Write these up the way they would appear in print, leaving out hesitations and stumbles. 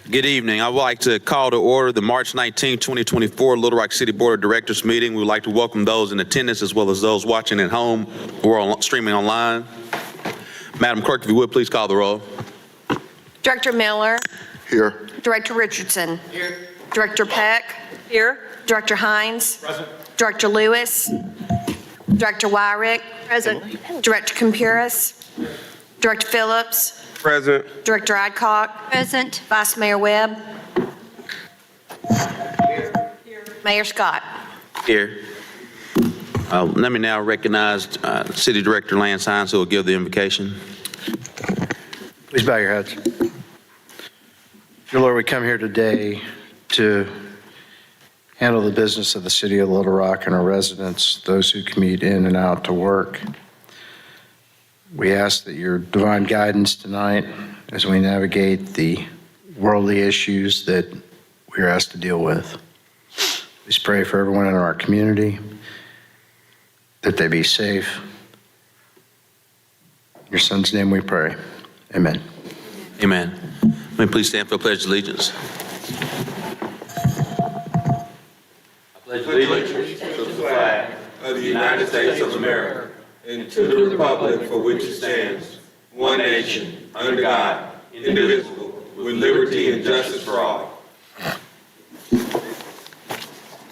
Good evening. I would like to call to order the March 19, 2024 Little Rock City Board of Directors meeting. We would like to welcome those in attendance as well as those watching at home or streaming online. Madam Clerk, if you would, please call the roll. Director Miller. Here. Director Richardson. Here. Director Peck. Here. Director Hines. Present. Director Lewis. Director Wyrick. Present. Director Campuris. Director Phillips. Present. Director Adcock. Present. Vice Mayor Webb. Mayor Scott. Here. Let me now recognize City Director Lance Hines, who will give the invocation. Please bow your heads. Dear Lord, we come here today to handle the business of the city of Little Rock and our residents, those who commute in and out to work. We ask that your divine guidance tonight as we navigate the worldly issues that we are asked to deal with. Please pray for everyone in our community, that they be safe. In your son's name we pray. Amen. Amen. May we please stand for the Pledge of Allegiance. I pledge allegiance to the flag of the United States of America and to the republic for which it stands, one nation, under God, indivisible, with liberty and justice for all.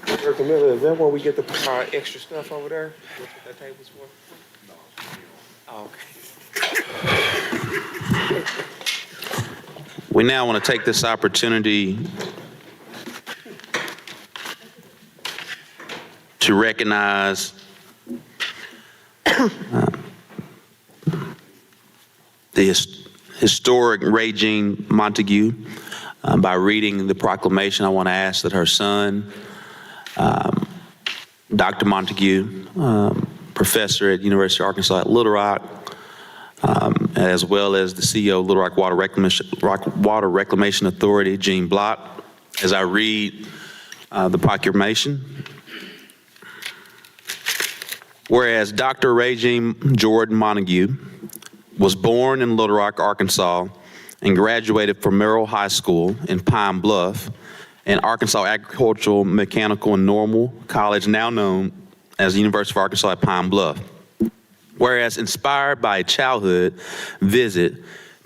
Director Miller, is that where we get the extra stuff over there? That's what that table's for? Oh, okay. We now want to take this opportunity to recognize the historic Regine Montague. By reading the proclamation, I want to ask that her son, Dr. Montague, professor at University of Arkansas at Little Rock, as well as the CEO of Little Rock Water Reclamation Authority, Gene Block, as I read the proclamation. Whereas Dr. Regine Jordan Montague was born in Little Rock, Arkansas, and graduated from Merrill High School in Pine Bluff and Arkansas Agricultural, Mechanical, and Normal College, now known as the University of Arkansas at Pine Bluff. Whereas inspired by a childhood visit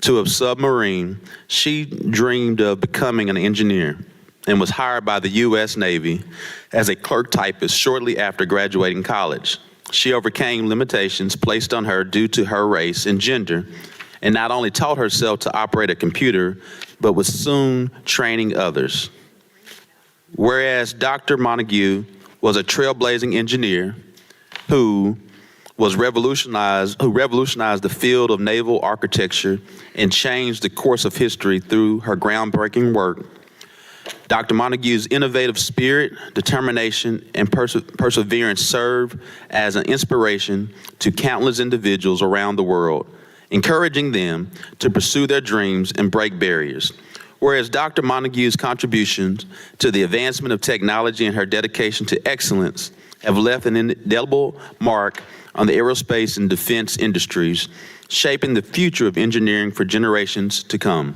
to a submarine, she dreamed of becoming an engineer and was hired by the U.S. Navy as a clerk typist shortly after graduating college. She overcame limitations placed on her due to her race and gender, and not only taught herself to operate a computer, but was soon training others. Whereas Dr. Montague was a trailblazing engineer who revolutionized the field of naval architecture and changed the course of history through her groundbreaking work. Dr. Montague's innovative spirit, determination, and perseverance serve as an inspiration to countless individuals around the world, encouraging them to pursue their dreams and break barriers. Whereas Dr. Montague's contributions to the advancement of technology and her dedication to excellence have left an indelible mark on the aerospace and defense industries, shaping the future of engineering for generations to come.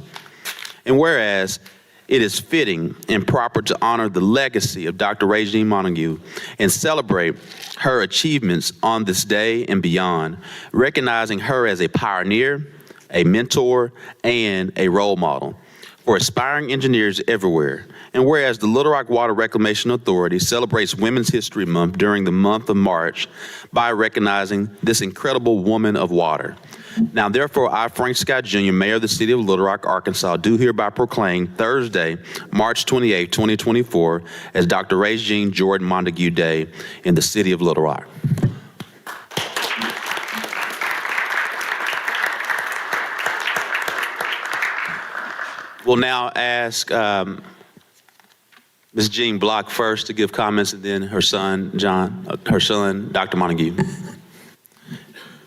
And whereas it is fitting and proper to honor the legacy of Dr. Regine Montague and celebrate her achievements on this day and beyond, recognizing her as a pioneer, a mentor, and a role model for aspiring engineers everywhere. And whereas the Little Rock Water Reclamation Authority celebrates Women's History Month during the month of March by recognizing this incredible woman of water. Now, therefore, I, Frank Scott Jr., Mayor of the City of Little Rock, Arkansas, do hereby proclaim Thursday, March 28, 2024, as Dr. Regine Jordan Montague Day in the City of Little Rock. We'll now ask Ms. Jean Block first to give comments, and then her son, Dr. Montague.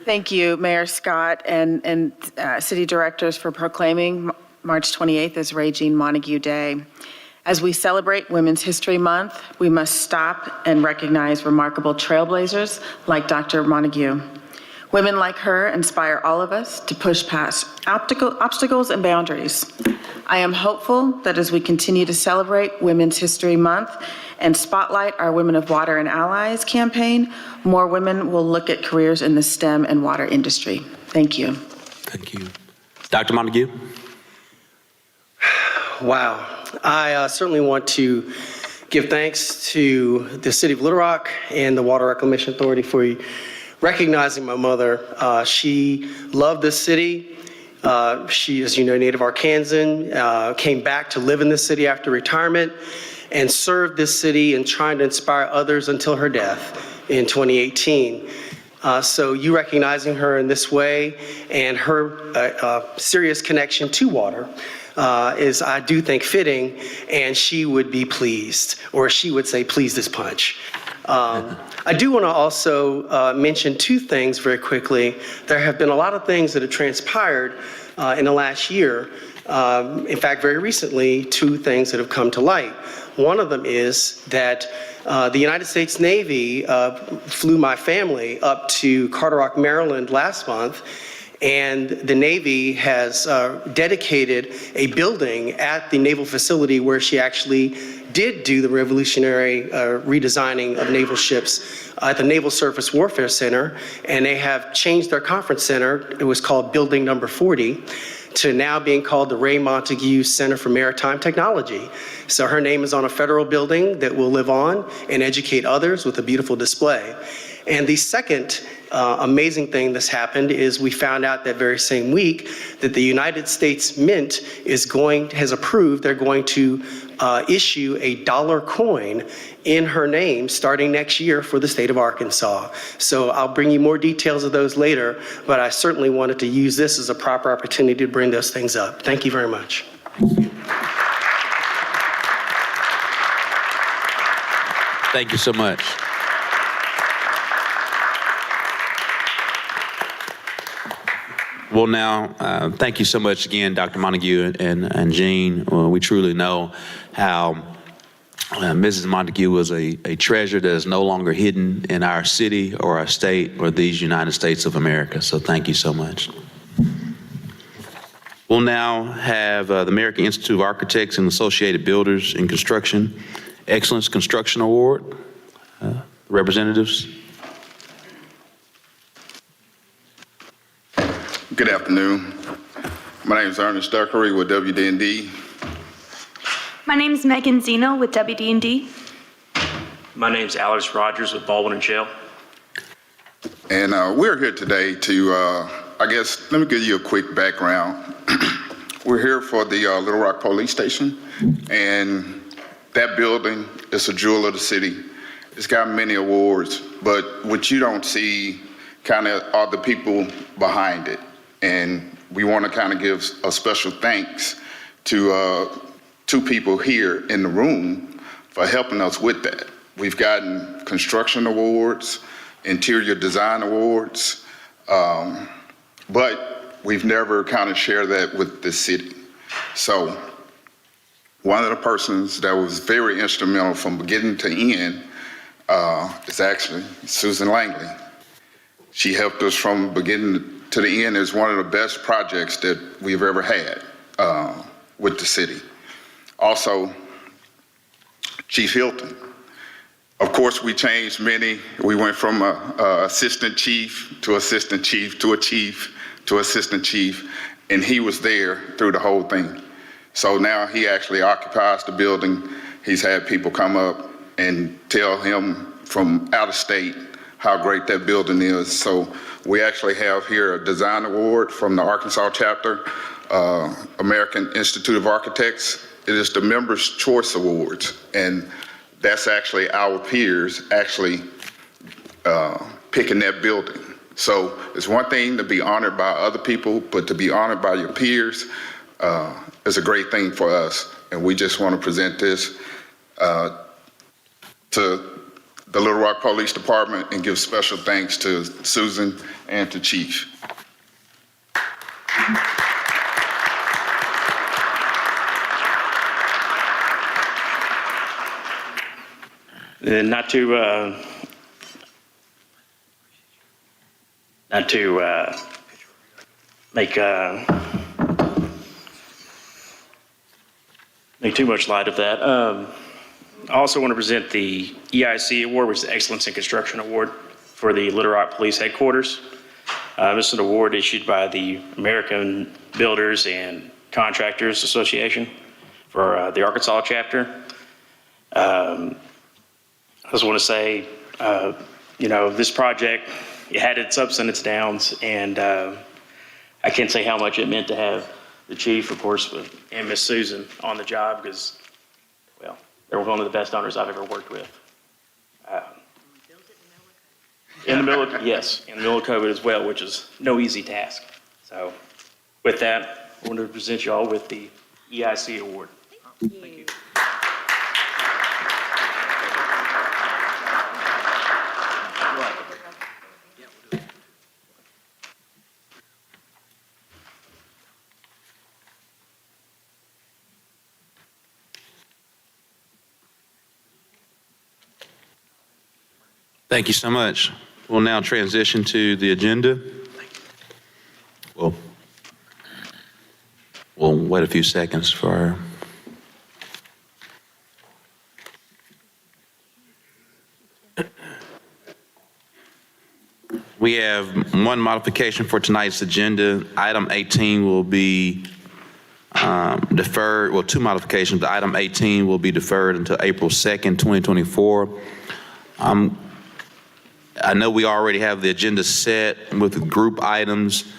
Thank you, Mayor Scott and city directors for proclaiming March 28th as Regine Montague Day. As we celebrate Women's History Month, we must stop and recognize remarkable trailblazers like Dr. Montague. Women like her inspire all of us to push past obstacles and boundaries. I am hopeful that as we continue to celebrate Women's History Month and spotlight our Women of Water and Allies campaign, more women will look at careers in the STEM and water industry. Thank you. Thank you. Dr. Montague? Wow. I certainly want to give thanks to the City of Little Rock and the Water Reclamation Authority for recognizing my mother. She loved this city. She, as you know, native Arkansan, came back to live in this city after retirement and served this city in trying to inspire others until her death in 2018. So you recognizing her in this way and her serious connection to water is, I do think, fitting, and she would be pleased, or she would say, please this punch. I do want to also mention two things very quickly. There have been a lot of things that have transpired in the last year. In fact, very recently, two things that have come to light. One of them is that the United States Navy flew my family up to Carter Rock, Maryland last month, and the Navy has dedicated a building at the naval facility where she actually did do the revolutionary redesigning of naval ships at the Naval Surface Warfare Center, and they have changed their conference center. It was called Building Number 40 to now being called the Ray Montague Center for Maritime Technology. So her name is on a federal building that will live on and educate others with a beautiful display. And the second amazing thing that's happened is we found out that very same week that the United States Mint has approved they're going to issue a dollar coin in her name starting next year for the state of Arkansas. So I'll bring you more details of those later, but I certainly wanted to use this as a proper opportunity to bring those things up. Thank you very much. Thank you so much. Well, now, thank you so much again, Dr. Montague and Jean. We truly know how Mrs. Montague was a treasure that is no longer hidden in our city or our state or these United States of America. So thank you so much. We'll now have the American Institute of Architects and Associated Builders in Construction Excellence Construction Award. Representatives. Good afternoon. My name is Ernest Duckery with WD&D. My name is Megan Zeno with WD&D. My name is Alex Rogers with Baldwin & Shell. And we're here today to, I guess, let me give you a quick background. We're here for the Little Rock Police Station, and that building is a jewel of the city. It's got many awards, but what you don't see kind of are the people behind it. And we want to kind of give a special thanks to two people here in the room for helping us with that. We've gotten construction awards, interior design awards, but we've never kind of shared that with the city. So one of the persons that was very instrumental from beginning to end is actually Susan Langley. She helped us from beginning to the end. Is one of the best projects that we've ever had with the city. Also, Chief Hilton. Of course, we changed many. We went from assistant chief to assistant chief to a chief to assistant chief, and he was there through the whole thing. So now he actually occupies the building. He's had people come up and tell him from out of state how great that building is. So we actually have here a design award from the Arkansas chapter, American Institute of Architects. It is the Members' Choice Awards, and that's actually our peers actually picking that building. So it's one thing to be honored by other people, but to be honored by your peers is a great thing for us. And we just want to present this to the Little Rock Police Department and give special thanks to Susan and to Chief. And not to not to make too much light of that. I also want to present the EIC Award, which is the Excellence in Construction Award for the Little Rock Police Headquarters. This is an award issued by the American Builders and Contractors Association for the Arkansas chapter. I just want to say, this project, it had its ups and its downs, and I can't say how much it meant to have the chief, of course, and Miss Susan on the job because, well, they were one of the best owners I've ever worked with. In the middle of COVID as well, which is no easy task. So with that, I want to present you all with the EIC Award. Thank you. Thank you so much. We'll now transition to the agenda. We'll wait a few seconds for We have one modification for tonight's agenda. Item 18 will be deferred, well, two modifications, but item 18 will be deferred until April 2nd, 2024. I know we already have the agenda set with group items.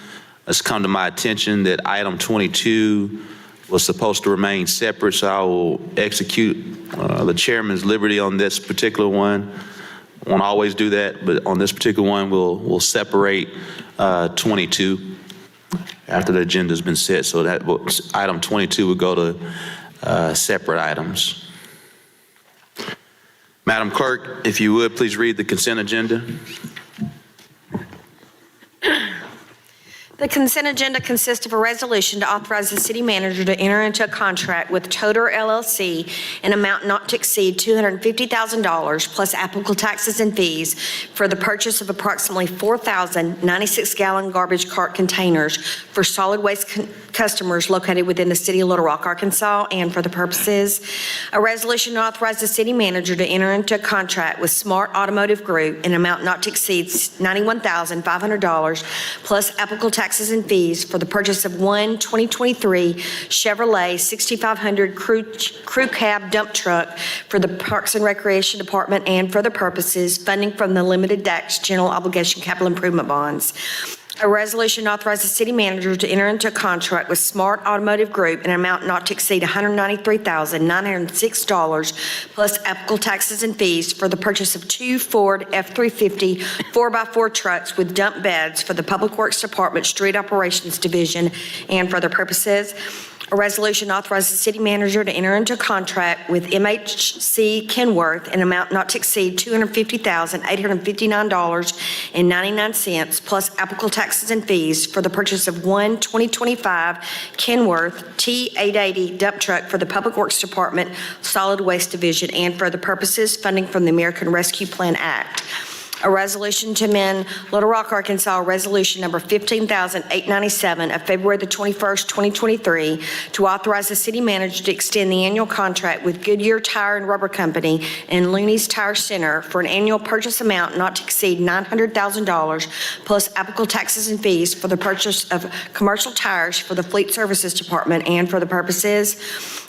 It's come to my attention that item 22 was supposed to remain separate, so I will execute the chairman's liberty on this particular one. I won't always do that, but on this particular one, we'll separate 22 after the agenda's been set, so that item 22 will go to separate items. Madam Clerk, if you would, please read the consent agenda. The consent agenda consists of a resolution to authorize the city manager to enter into a contract with Toter LLC in amount not to exceed $250,000 plus applicable taxes and fees for the purchase of approximately 4,000 96-gallon garbage cart containers for solid waste customers located within the city of Little Rock, Arkansas, and for the purposes. A resolution to authorize the city manager to enter into a contract with Smart Automotive Group in amount not to exceed $91,500 plus applicable taxes and fees for the purchase of one 2023 Chevrolet 6500 crew cab dump truck for the Parks and Recreation Department and for the purposes funding from the Limited DAX General Obligation Capital Improvement Bonds. A resolution authorizes the city manager to enter into a contract with Smart Automotive Group in an amount not to exceed $193,906 plus applicable taxes and fees for the purchase of two Ford F-350 4x4 trucks with dump beds for the Public Works Department Street Operations Division and for other purposes. A resolution authorizes the city manager to enter into a contract with MHC Kenworth in an amount not to exceed $250,859.99 plus applicable taxes and fees for the purchase of one 2025 Kenworth T880 dump truck for the Public Works Department Solid Waste Division and for the purposes funding from the American Rescue Plan Act. A resolution to amend Little Rock, Arkansas, resolution number 15,897 of February the 21st, 2023, to authorize the city manager to extend the annual contract with Goodyear Tire and Rubber Company and Looney's Tire Center for an annual purchase amount not to exceed $900,000 plus applicable taxes and fees for the purchase of commercial tires for the Fleet Services Department and for the purposes.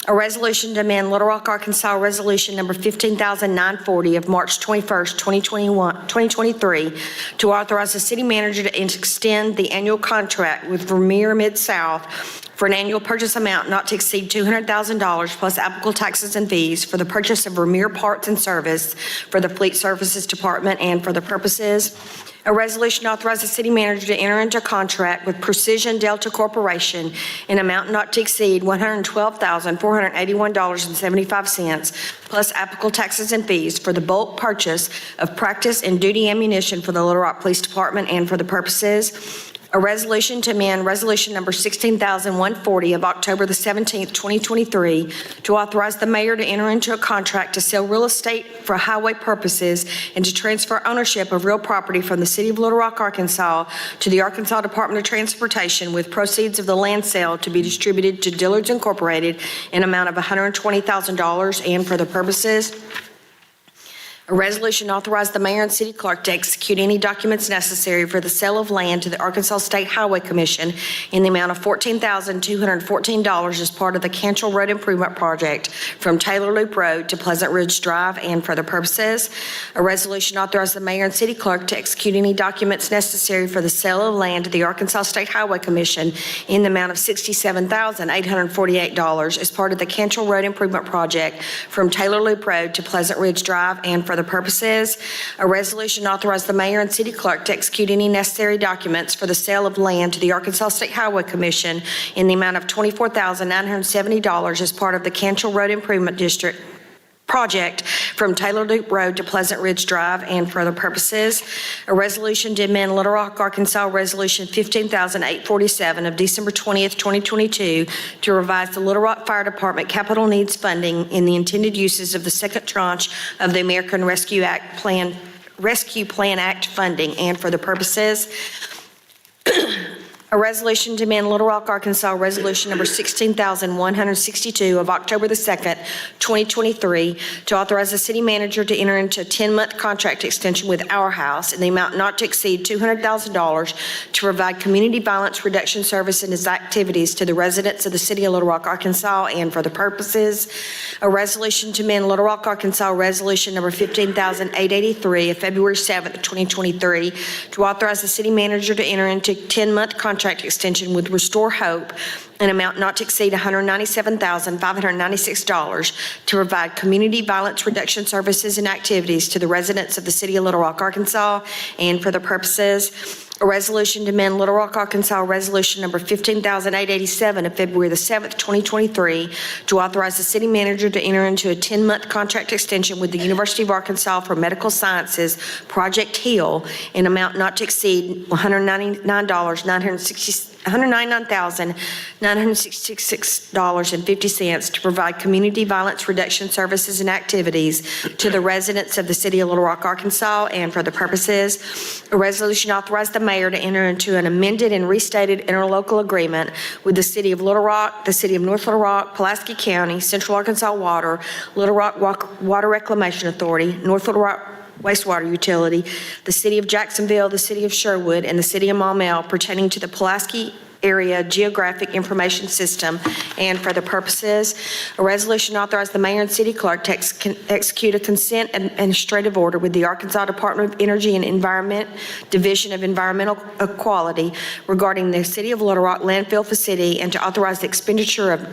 A resolution to amend Little Rock, Arkansas, resolution number 15,940 of March 21st, 2023, to authorize the city manager to extend the annual contract with Vermeer Mid-South for an annual purchase amount not to exceed $200,000 plus applicable taxes and fees for the purchase of Vermeer parts and service for the Fleet Services Department and for the purposes. A resolution to authorize the city manager to enter into a contract with Precision Delta Corporation in amount not to exceed $112,481.75 plus applicable taxes and fees for the bulk purchase of practice and duty ammunition for the Little Rock Police Department and for the purposes. A resolution to amend Resolution Number 16,140 of October the 17th, 2023, to authorize the mayor to enter into a contract to sell real estate for highway purposes and to transfer ownership of real property from the city of Little Rock, Arkansas to the Arkansas Department of Transportation with proceeds of the land sale to be distributed to Dillard's Incorporated in amount of $120,000 and for the purposes. A resolution authorized the mayor and city clerk to execute any documents necessary for the sale of land to the Arkansas State Highway Commission in the amount of $14,214 as part of the Cantrell Road Improvement Project from Taylor Loop Road to Pleasant Ridge Drive and for the purposes. A resolution authorized the mayor and city clerk to execute any documents necessary for the sale of land to the Arkansas State Highway Commission in the amount of $67,848 as part of the Cantrell Road Improvement Project from Taylor Loop Road to Pleasant Ridge Drive and for the purposes. A resolution authorized the mayor and city clerk to execute any necessary documents for the sale of land to the Arkansas State Highway Commission in the amount of $24,970 as part of the Cantrell Road Improvement District project from Taylor Loop Road to Pleasant Ridge Drive and for other purposes. A resolution to amend Little Rock, Arkansas Resolution 15,847 of December 20th, 2022 to revise the Little Rock Fire Department capital needs funding in the intended uses of the second tranche of the American Rescue Plan Act funding and for the purposes. A resolution to amend Little Rock, Arkansas Resolution Number 16,162 of October the 2nd, 2023, to authorize the city manager to enter into a 10-month contract extension with Our House in the amount not to exceed $200,000 to provide community violence reduction service and its activities to the residents of the city of Little Rock, Arkansas, and for the purposes. A resolution to amend Little Rock, Arkansas Resolution Number 15,883 of February 7th, 2023, to authorize the city manager to enter into a 10-month contract extension with Restore Hope, an amount not to exceed $197,596 to provide community violence reduction services and activities to the residents of the city of Little Rock, Arkansas, and for the purposes. A resolution to amend Little Rock, Arkansas Resolution Number 15,887 of February the 7th, 2023, to authorize the city manager to enter into a 10-month contract extension with the University of Arkansas for Medical Sciences Project HEAL, an amount not to exceed $199,966.50 to provide community violence reduction services and activities to the residents of the city of Little Rock, Arkansas, and for the purposes. A resolution authorized the mayor to enter into an amended and restated interlocal agreement with the city of Little Rock, the city of North Little Rock, Pulaski County, Central Arkansas Water, Little Rock Water Reclamation Authority, North Little Rock Wastewater Utility, the city of Jacksonville, the city of Sherwood, and the city of Maumelle pertaining to the Pulaski Area Geographic Information System and for the purposes. A resolution authorized the mayor and city clerk to execute a consent administrative order with the Arkansas Department of Energy and Environment, Division of Environmental Quality regarding the city of Little Rock landfill facility and to authorize the expenditure of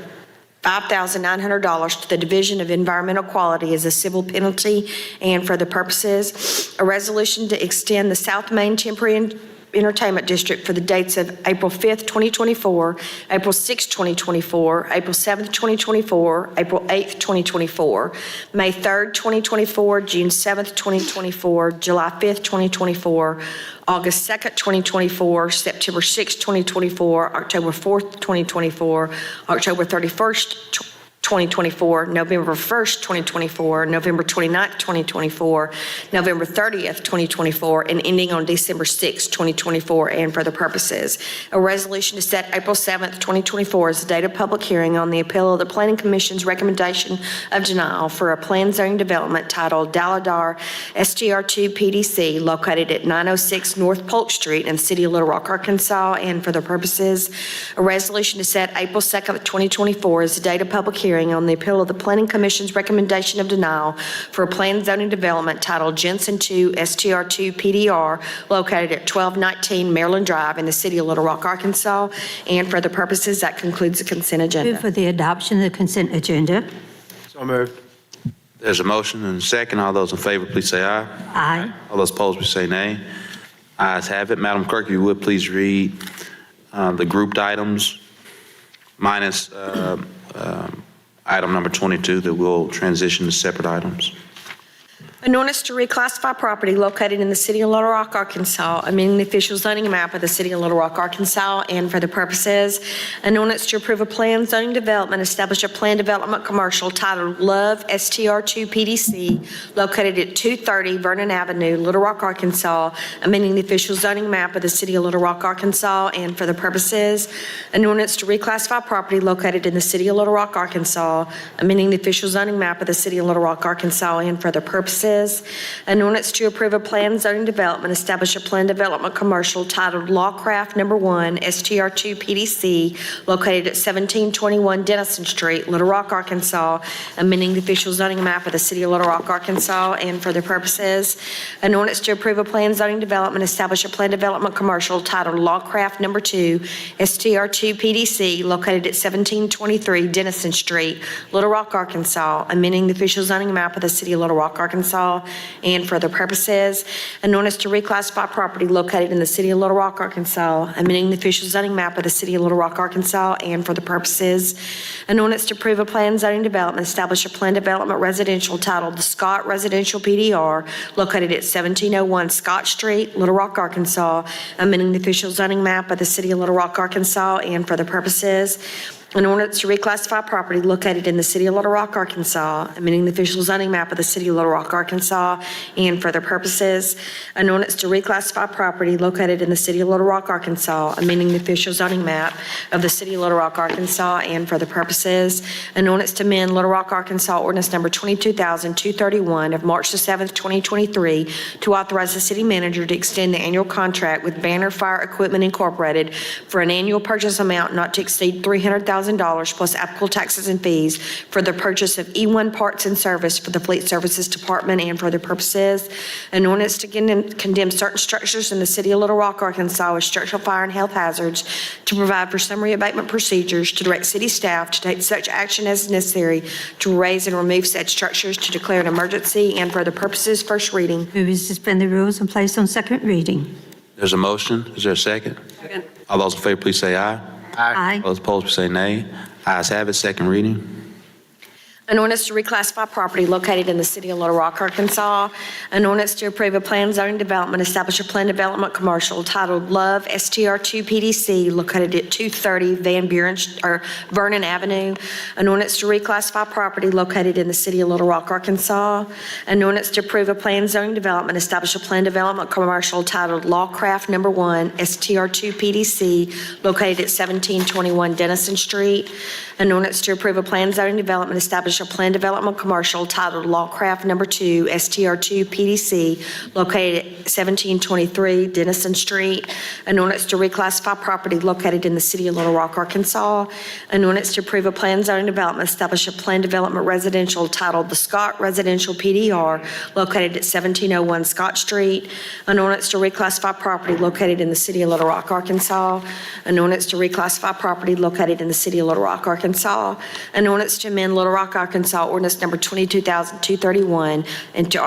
$5,900 to the Division of Environmental Quality as a civil penalty and for the purposes. A resolution to extend the South Main Temporary Entertainment District for the dates of April 5th, 2024, April 6th, 2024, April 7th, 2024, April 8th, 2024, May 3rd, 2024, June 7th, 2024, July 5th, 2024, August 2nd, 2024, September 6th, 2024, October 4th, 2024, October 31st, 2024, November 1st, 2024, November 29th, 2024, November 30th, 2024, and ending on December 6th, 2024, and for the purposes. A resolution to set April 7th, 2024 as the date of public hearing on the appeal of the Planning Commission's recommendation of denial for a planned zoning development titled Dalladar STR2 PDC located at 906 North Polk Street in the city of Little Rock, Arkansas, and for the purposes. A resolution to set April 2nd, 2024 as the date of public hearing on the appeal of the Planning Commission's recommendation of denial for a planned zoning development titled Jensen 2 STR2 PDR located at 1219 Maryland Drive in the city of Little Rock, Arkansas. And for the purposes, that concludes the consent agenda. Move for the adoption of the consent agenda. So moved. There's a motion and a second. All those in favor, please say aye. Aye. All those opposed, please say nay. Ayes have it. Madam Clerk, if you would please read the grouped items minus item number 22 that will transition to separate items. An ordinance to reclassify property located in the city of Little Rock, Arkansas, amending the official zoning map of the city of Little Rock, Arkansas, and for the purposes, an ordinance to approve a planned zoning development, establish a planned development commercial titled Love STR2 PDC, located at 230 Vernon Avenue, Little Rock, Arkansas, amending the official zoning map of the city of Little Rock, Arkansas, and for the purposes, an ordinance to reclassify property located in the city of Little Rock, Arkansas, amending the official zoning map of the city of Little Rock, Arkansas, and for the purposes, an ordinance to approve a planned zoning development, establish a planned development commercial titled Lawcraft Number 1 STR2 PDC, located at 1721 Dennison Street, Little Rock, Arkansas, amending the official zoning map of the city of Little Rock, Arkansas, and for the purposes, an ordinance to approve a planned zoning development, establish a planned development commercial titled Lawcraft Number 2 STR2 PDC, located at 1723 Dennison Street, Little Rock, Arkansas, amending the official zoning map of the city of Little Rock, Arkansas, and for the purposes, an ordinance to reclassify property located in the city of Little Rock, Arkansas, amending the official zoning map of the city of Little Rock, Arkansas, and for the purposes, an ordinance to approve a planned zoning development, establish a planned development residential titled the Scott Residential PDR, located at 1701 Scott Street, Little Rock, Arkansas, amending the official zoning map of the city of Little Rock, Arkansas, and for the purposes, an ordinance to reclassify property located in the city of Little Rock, Arkansas, amending the official zoning map of the city of Little Rock, Arkansas, and for the purposes, an ordinance to reclassify property located in the city of Little Rock, Arkansas, amending the official zoning map of the city of Little Rock, Arkansas, and for the purposes, an ordinance to amend Little Rock, Arkansas ordinance number 22,231 of March the 7th, 2023, to authorize the city manager to extend the annual contract with Banner Fire Equipment Incorporated for an annual purchase amount not to exceed $300,000 plus applicable taxes and fees for the purchase of E1 parts and service for the Fleet Services Department, and for the purposes, an ordinance to condemn certain structures in the city of Little Rock, Arkansas with structural fire and health hazards, to provide for summary abatement procedures, to direct city staff to take such action as necessary to raise and remove said structures, to declare an emergency, and for the purposes, first reading. Move to suspend the rules and place on second reading. There's a motion. Is there a second? Second. All those in favor, please say aye. Aye. Those opposed, please say nay. Ayes have it, second reading. An ordinance to reclassify property located in the city of Little Rock, Arkansas. An ordinance to approve a planned zoning development, establish a planned development commercial titled Love STR2 PDC, located at 230 Vernon Avenue. An ordinance to reclassify property located in the city of Little Rock, Arkansas. An ordinance to approve a planned zoning development, establish a planned development commercial titled Lawcraft Number 1 STR2 PDC, located at 1721 Dennison Street. An ordinance to approve a planned zoning development, establish a planned development commercial titled Lawcraft Number 2 STR2 PDC, located at 1723 Dennison Street. An ordinance to reclassify property located in the city of Little Rock, Arkansas. An ordinance to approve a planned zoning development, establish a planned development residential titled the Scott Residential PDR, located at 1701 Scott Street. An ordinance to reclassify property located in the city of Little Rock, Arkansas. An ordinance to reclassify property located in the city of Little Rock, Arkansas. An ordinance to amend Little Rock, Arkansas ordinance number 22,231, and to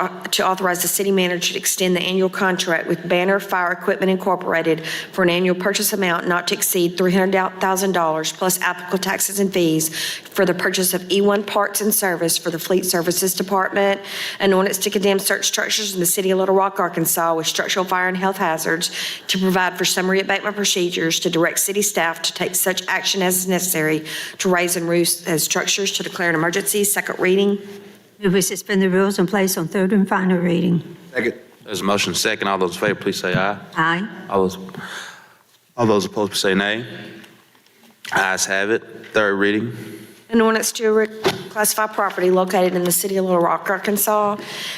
authorize the city manager to extend the annual contract with Banner Fire Equipment Incorporated for an annual purchase amount not to exceed $300,000 plus applicable taxes and fees for the purchase of E1 parts and service for the Fleet Services Department. An ordinance to condemn certain structures in the city of Little Rock, Arkansas with structural fire and health hazards, to provide for summary abatement procedures, to direct city staff to take such action as is necessary to raise and remove structures, to declare an emergency. Second reading. Move to suspend the rules and place on third and final reading. Second. There's a motion second. All those in favor, please say aye. Aye. All those opposed, please say nay. Ayes have it. Third reading. An ordinance to reclassify property located in the city of Little Rock, Arkansas.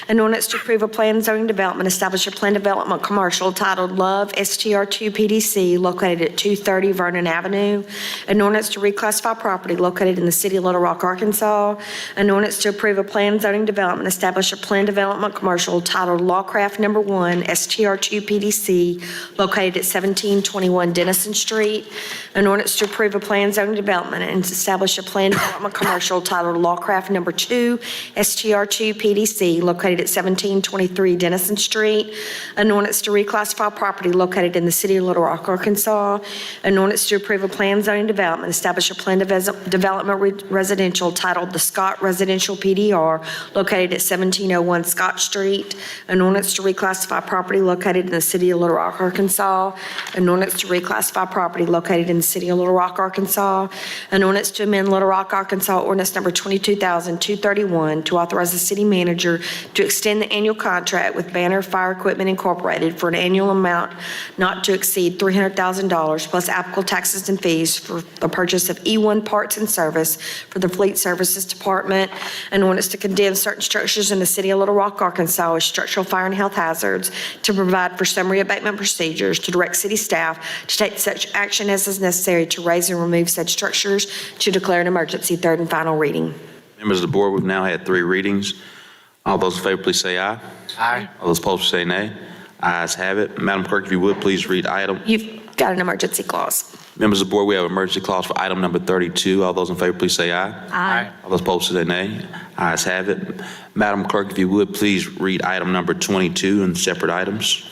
An ordinance to approve a planned zoning development, establish a planned development commercial titled Love STR2 PDC, located at 230 Vernon Avenue. An ordinance to reclassify property located in the city of Little Rock, Arkansas. An ordinance to approve a planned zoning development, establish a planned development commercial titled Lawcraft Number 1 STR2 PDC, located at 1721 Dennison Street. An ordinance to approve a planned zoning development and establish a planned development commercial titled Lawcraft Number 2, STR2 PDC, located at 1723 Dennison Street. An ordinance to reclassify property located in the city of Little Rock, Arkansas. An ordinance to approve a plan zoning development, establish a plan development residential titled the Scott Residential PDR, located at 1701 Scott Street. An ordinance to reclassify property located in the city of Little Rock, Arkansas. An ordinance to reclassify property located in the city of Little Rock, Arkansas. An ordinance to amend Little Rock, Arkansas ordinance number 22,231 to authorize the city manager to extend the annual contract with Banner Fire Equipment Incorporated for an annual amount not to exceed $300,000 plus applicable taxes and fees for the purchase of E1 parts and service for the Fleet Services Department. An ordinance to condemn certain structures in the city of Little Rock, Arkansas as structural fire and health hazards, to provide for summary abatement procedures, to direct city staff to take such action as is necessary to raise and remove said structures, to declare an emergency. Third and final reading. Members of the board, we've now had 3 readings. All those in favor, please say aye. Aye. All those opposed, say nay. Ayes have it. Madam Clerk, if you would, please read item. You've got an emergency clause. Members of the board, we have emergency clause for item number 32. All those in favor, please say aye. Aye. All those opposed, say nay. Ayes have it. Madam Clerk, if you would, please read item number 22 in separate items.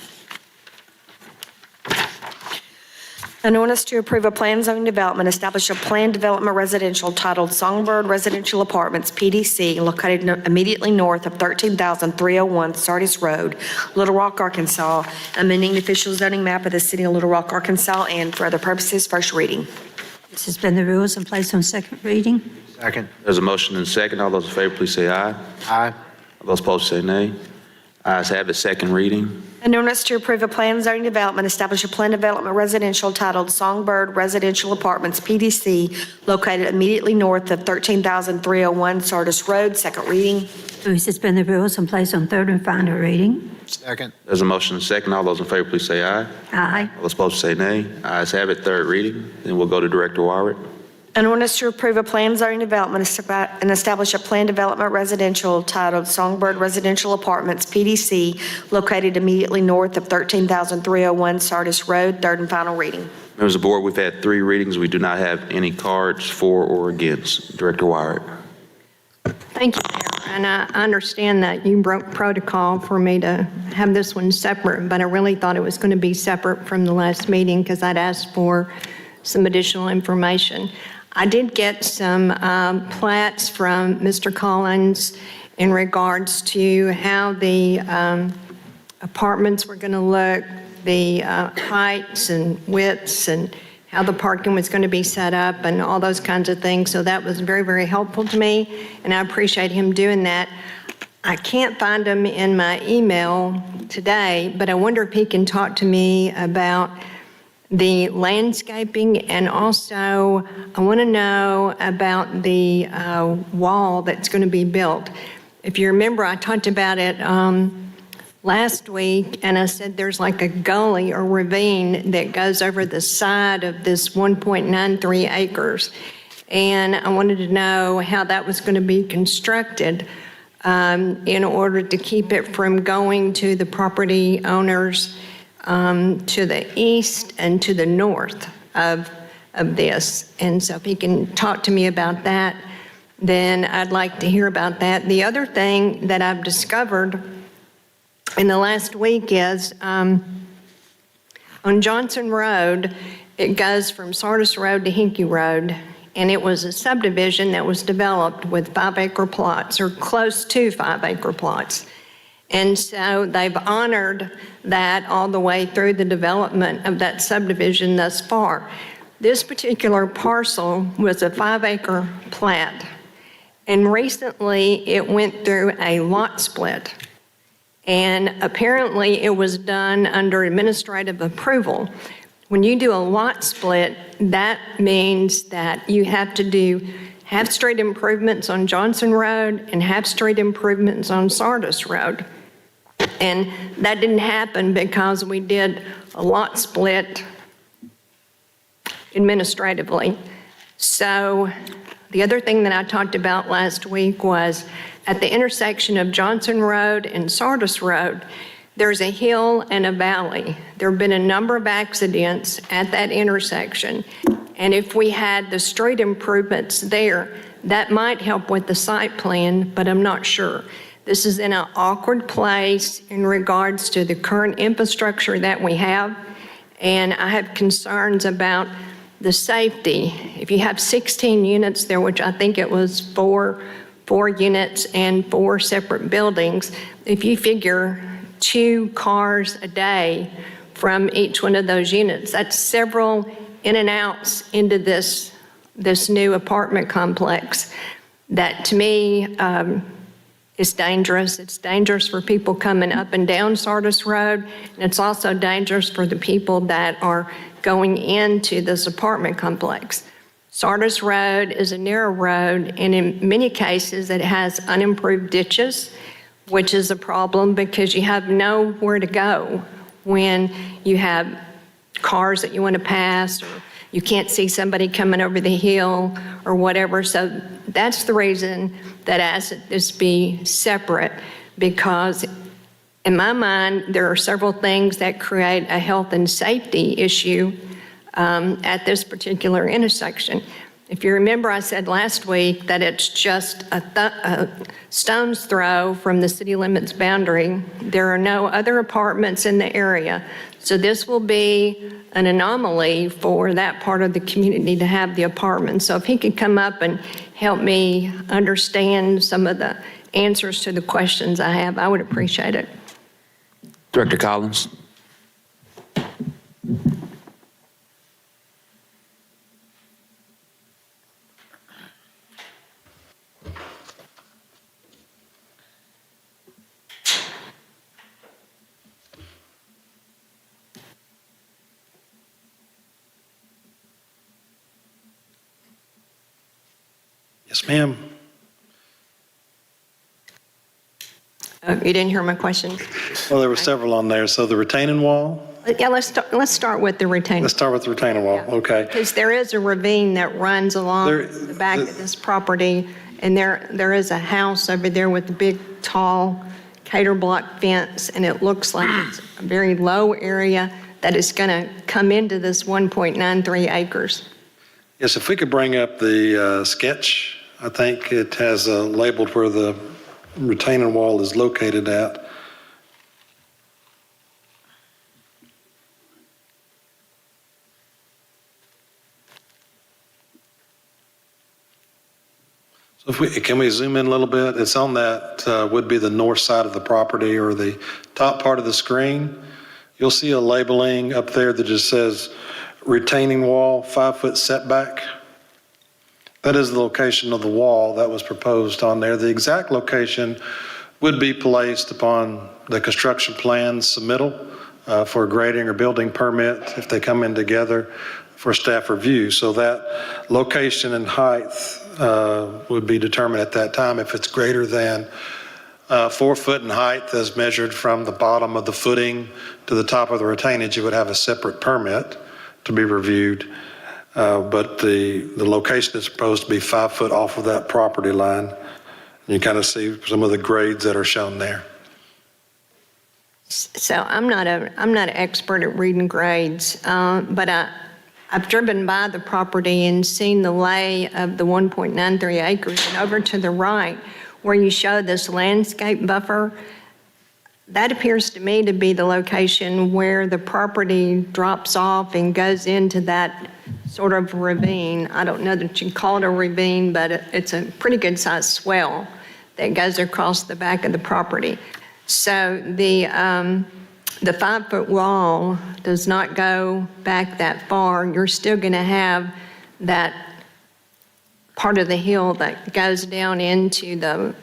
An ordinance to approve a plan zoning development, establish a planned development residential titled Songbird Residential Apartments, PDC, located immediately north of 13,301 Sardis Road, Little Rock, Arkansas, amending the official zoning map of the city of Little Rock, Arkansas, and for other purposes, first reading. To suspend the rules and place on second reading. Second. There's a motion and a second. All those in favor, please say aye. Aye. All those opposed, say nay. Ayes have it. Second reading. An ordinance to approve a plan zoning development, establish a plan development residential titled Songbird Residential Apartments, PDC, located immediately north of 13,301 Sardis Road, second reading. To suspend the rules and place on third and final reading. Second. There's a motion and a second. All those in favor, please say aye. Aye. All those opposed, say nay. Ayes have it. Third reading. Then we'll go to Director Warwick. An ordinance to approve a plan zoning development and establish a plan development residential titled Songbird Residential Apartments, PDC, located immediately north of 13,301 Sardis Road, third and final reading. Members of the board, we've had 3 readings. We do not have any cards for or against. Director Warwick. Thank you, Mayor. And I understand that you broke protocol for me to have this one separate, but I really thought it was going to be separate from the last meeting because I'd asked for some additional information. I did get some plats from Mr. Collins in regards to how the apartments were going to look, the heights and widths, and how the parking was going to be set up and all those kinds of things. So that was very, very helpful to me, and I appreciate him doing that. I can't find them in my email today, but I wonder if he can talk to me about the landscaping, and also I want to know about the wall that's going to be built. If you remember, I talked about it last week, and I said there's like a gully or ravine that goes over the side of this 1.93 acres. And I wanted to know how that was going to be constructed in order to keep it from going to the property owners to the east and to the north of this. And so if he can talk to me about that, then I'd like to hear about that. The other thing that I've discovered in the last week is on Johnson Road, it goes from Sardis Road to Hinkey Road, and it was a subdivision that was developed with 5-acre plots, or close to 5-acre plots. And so they've honored that all the way through the development of that subdivision thus far. This particular parcel was a 5-acre plat, and recently it went through a lot split. And apparently it was done under administrative approval. When you do a lot split, that means that you have to do half-street improvements on Johnson Road and half-street improvements on Sardis Road. And that didn't happen because we did a lot split administratively. So the other thing that I talked about last week was at the intersection of Johnson Road and Sardis Road, there's a hill and a valley. There have been a number of accidents at that intersection. And if we had the street improvements there, that might help with the site plan, but I'm not sure. This is in an awkward place in regards to the current infrastructure that we have, and I have concerns about the safety. If you have 16 units there, which I think it was four units and 4 separate buildings, if you figure 2 cars a day from each one of those units, that's several in and outs into this new apartment complex that, to me, is dangerous. It's dangerous for people coming up and down Sardis Road, and it's also dangerous for the people that are going into this apartment complex. Sardis Road is a narrow road, and in many cases, it has unimproved ditches, which is a problem because you have nowhere to go when you have cars that you want to pass, or you can't see somebody coming over the hill or whatever. So that's the reason that I asked that this be separate, because in my mind, there are several things that create a health and safety issue at this particular intersection. If you remember, I said last week that it's just a stone's throw from the city limits boundary. There are no other apartments in the area. So this will be an anomaly for that part of the community to have the apartments. So if he could come up and help me understand some of the answers to the questions I have, I would appreciate it. Director Collins. Yes, ma'am. You didn't hear my question? Well, there were several on there. So the retaining wall, Yeah, let's start with the retaining. let's start with the retaining wall. Okay. Because there is a ravine that runs along There- the back of this property, and there is a house over there with a big, tall cater block fence, and it looks like it's a very low area that is going to come into this 1.93 acres. Yes, if we could bring up the sketch, I think it has labeled where the retaining wall is located at. So can we zoom in a little bit? It's on that, would be the north side of the property, or the top part of the screen. You'll see a labeling up there that just says retaining wall, 5-foot setback. That is the location of the wall that was proposed on there. The exact location would be placed upon the construction plan submittal for a grading or building permit if they come in together for staff review. So that location and height would be determined at that time. If it's greater than 4 foot in height as measured from the bottom of the footing to the top of the retainage, you would have a separate permit to be reviewed. But the location is supposed to be 5 foot off of that property line. You kind of see some of the grades that are shown there. So I'm not an expert at reading grades, but I've driven by the property and seen the lay of the 1.93 acres, and over to the right, where you show this landscape buffer, that appears to me to be the location where the property drops off and goes into that sort of ravine. I don't know that you call it a ravine, but it's a pretty good sized swell that goes across the back of the property. So the 5-foot wall does not go back that far. You're still going to have that part of the hill that goes down into the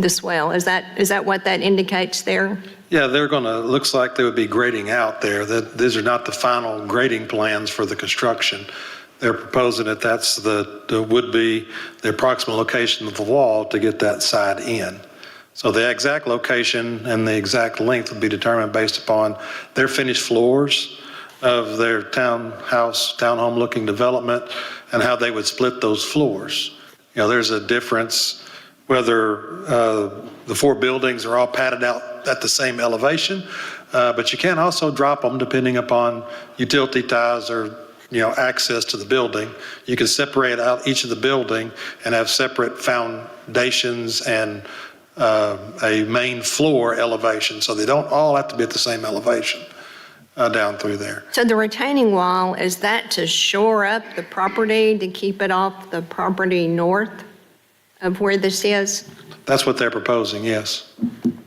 swell. Is that what that indicates there? Yeah, looks like they would be grading out there. These are not the final grading plans for the construction. They're proposing that that's would be the approximate location of the wall to get that side in. So the exact location and the exact length would be determined based upon their finished floors of their townhome looking development, and how they would split those floors. You know, there's a difference whether the 4 buildings are all padded out at the same elevation, but you can also drop them depending upon utility ties or access to the building. You can separate out each of the building and have separate foundations and a main floor elevation, so they don't all have to be at the same elevation down through there. So the retaining wall, is that to shore up the property, to keep it off the property north of where this is? That's what they're proposing, yes.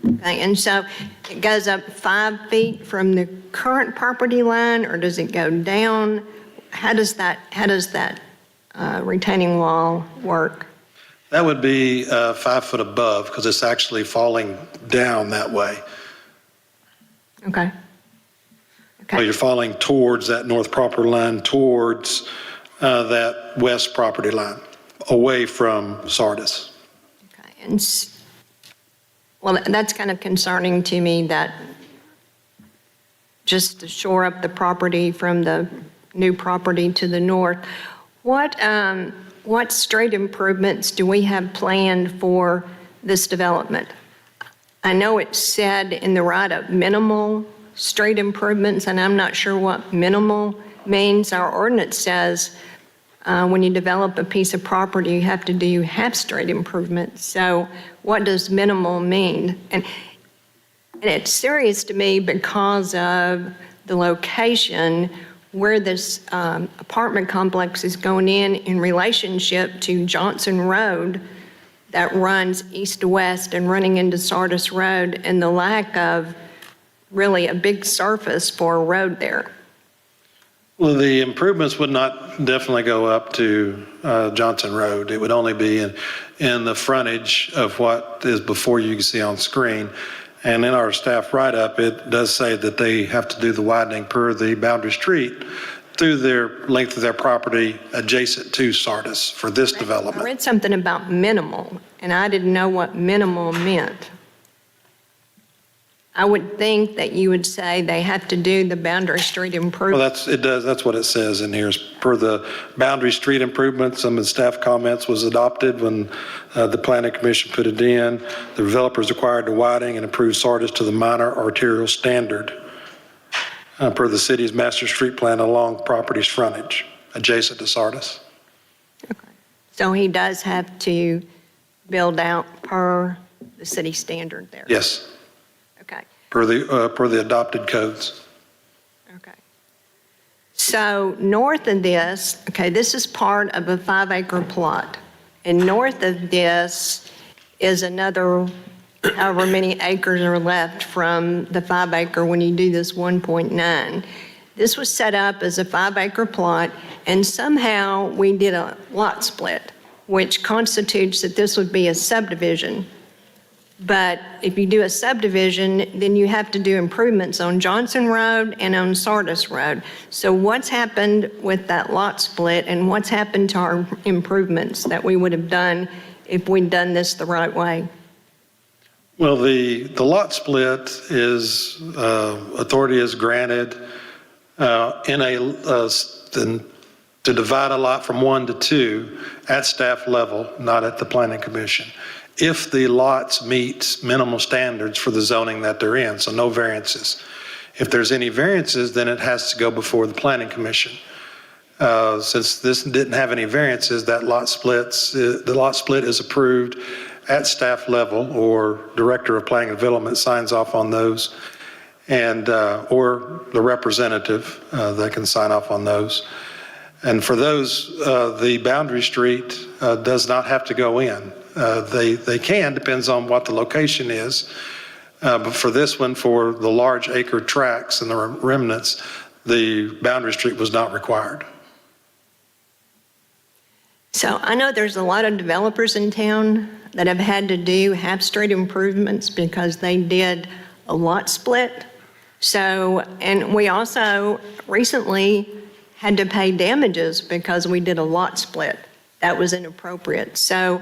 Okay, and so it goes up 5 feet from the current property line, or does it go down? How does that retaining wall work? That would be 5 foot above, because it's actually falling down that way. Okay. So you're falling towards that north property line, towards that west property line, away from Sardis. Okay. And well, that's kind of concerning to me, that just to shore up the property from the new property to the north. What street improvements do we have planned for this development? I know it said in the write-up minimal street improvements, and I'm not sure what minimal means. Our ordinance says when you develop a piece of property, you have to do half-street improvements. So what does minimal mean? And it's serious to me because of the location where this apartment complex is going in relationship to Johnson Road that runs east to west and running into Sardis Road, and the lack of really a big surface for a road there. Well, the improvements would not definitely go up to Johnson Road. It would only be in the frontage of what is before you can see on screen. And in our staff write-up, it does say that they have to do the widening per the boundary street through their length of their property adjacent to Sardis for this I development. read something about minimal, and I didn't know what minimal meant. I would think that you would say they have to do the boundary street Well, improvement. that's what it says in here, is per the boundary street improvements. Some of the staff comments was adopted when the planning commission put it in. The developer is required to widening and improve Sardis to the minor arterial standard per the city's master street plan along property's frontage adjacent to Sardis. So he does have to build out per the city standard there? Yes, Okay, per the adopted codes. okay. So north of this, okay, this is part of a 5-acre plot. And north of this is another however many acres are left from the 5-acre when you do this 1.9. This was set up as a 5-acre plot, and somehow we did a lot split, which constitutes that this would be a subdivision. But if you do a subdivision, then you have to do improvements on Johnson Road and on Sardis Road. So what's happened with that lot split, and what's happened to our improvements that we would have done if we'd done this the right way? Well, the lot split is, authority is granted to divide a lot from 1 to 2 at staff level, not at the planning commission, if the lots meet minimal standards for the zoning that they're in, so no variances. If there's any variances, then it has to go before the planning commission. Since this didn't have any variances, the lot split is approved at staff level, or director of planning and development signs off on those, and or the representative that can sign off on those. And for those, the boundary street does not have to go in. They can, depends on what the location is. But for this one, for the large acre tracts and the remnants, the boundary street was not required. So I know there's a lot of developers in town that have had to do half-street improvements because they did a lot split. So, and we also recently had to pay damages because we did a lot split. That was inappropriate. So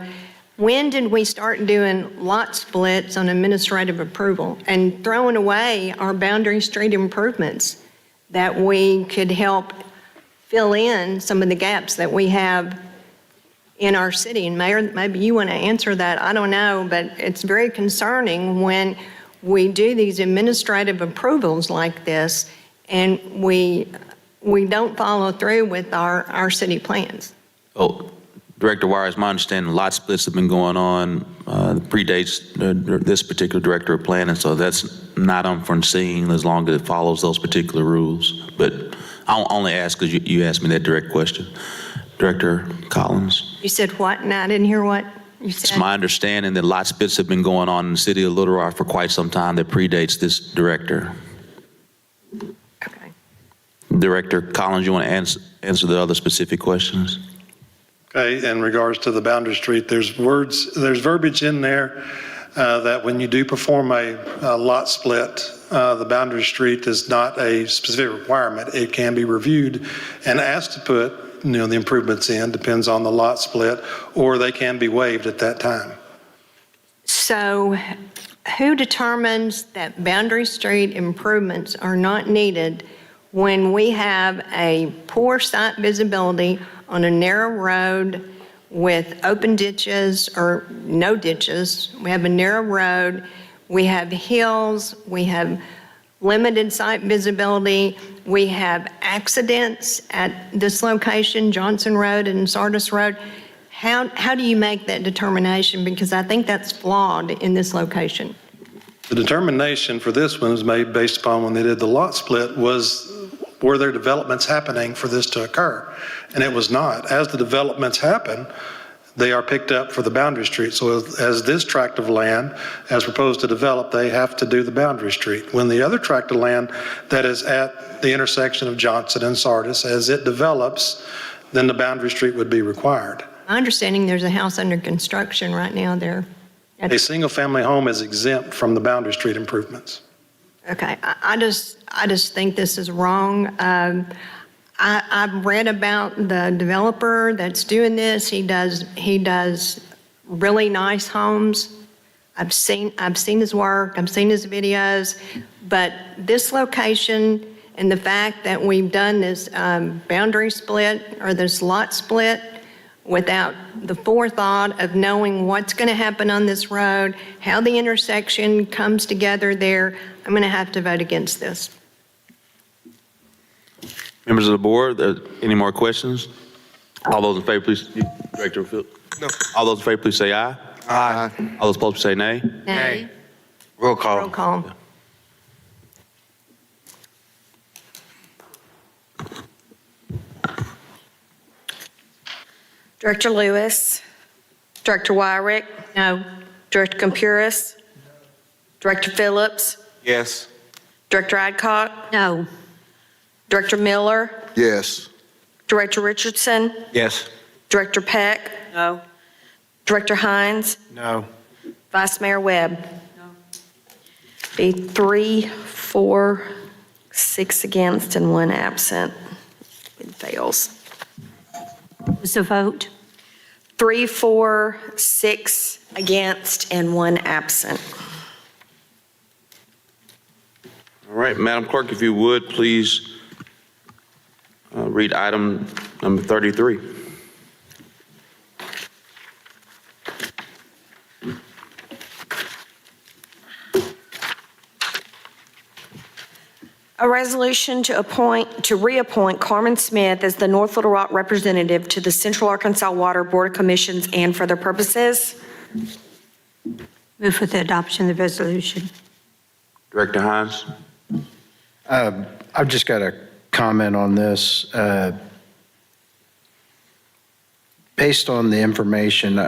when did we start doing lot splits on administrative approval and throwing away our boundary street improvements that we could help fill in some of the gaps that we have in our city? And Mayor, maybe you want to answer that. I don't know, but it's very concerning when we do these administrative approvals like this and we we don't follow through with our city plans. Oh, Director Wires, my understanding, lot splits have been going on, predates this particular director of planning, so that's not unforeseen as long as it follows those particular rules. But I'll only ask because you asked me that direct question. Director Collins? You said what? And I didn't hear what you said. It's my understanding that lot splits have been going on in the city of Little Rock for quite some time that predates this director. Okay. Director Collins, you want to answer the other specific questions? Okay, in regards to the boundary street, there's verbiage in there that when you do perform a lot split, the boundary street is not a specific requirement. It can be reviewed and asked to put, the improvements in, depends on the lot split, or they can be waived at that time. So who determines that Boundary Street improvements are not needed when we have a poor sight visibility on a narrow road with open ditches or no ditches? We have a narrow road, we have hills, we have limited sight visibility, we have accidents at this location, Johnson Road and Sardis Road. How do you make that determination? Because I think that's flawed in this location. The determination for this one was made based upon when they did the lot split was, were there developments happening for this to occur? And it was not. As the developments happen, they are picked up for the boundary street. So as this tract of land, as proposed to develop, they have to do the boundary street. When the other tract of land that is at the intersection of Johnson and Sardis, as it develops, then the boundary street would be required. My understanding, there's a house under construction right now there. A single-family home is exempt from the boundary street improvements. Okay, I just think this is wrong. I've read about the developer that's doing this. He does really nice homes. I've seen his work, I've seen his videos, but this location and the fact that we've done this boundary split or this lot split without the forethought of knowing what's going to happen on this road, how the intersection comes together there, I'm going to have to vote against this. Members of the board, any more questions? All those in favor, please. Director Phil? No. All those in favor, please say aye. Aye. All those opposed, say nay. Nay. Roll call. Roll call. Director Lewis, Director Wyrick, No. Director Campuris, Director Phillips, Yes. Director Adcock, No. Director Miller, Yes. Director Richardson, Yes. Director Peck. No. Director Hines, No. Vice Mayor Webb. Be 3, 4, 6 against, and 1 absent. It fails. Was the vote? 3, 4, 6 against, and 1 absent. All right, Madam Clerk, if you would, please read item number 33. A resolution to reappoint Carmen Smith as the North Little Rock representative to the Central Arkansas Water Board of Commissions and for other purposes. Move for the adoption of the resolution. Director Hines? I've just got a comment on this. Based on the information,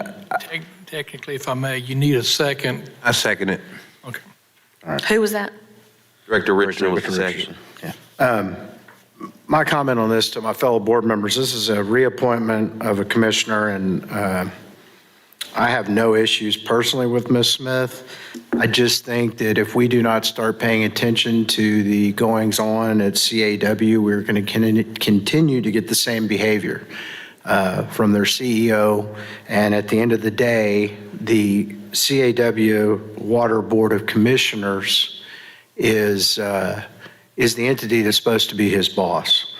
Technically, if I may, you need a second. I second it. Okay. Who was that? Director Richardson with the second. My comment on this to my fellow board members, this is a reappointment of a commissioner, and I have no issues personally with Ms. Smith. I just think that if we do not start paying attention to the goings-on at CAW, we're going to continue to get the same behavior from their CEO. And at the end of the day, the CAW Water Board of Commissioners is the entity that's supposed to be his boss.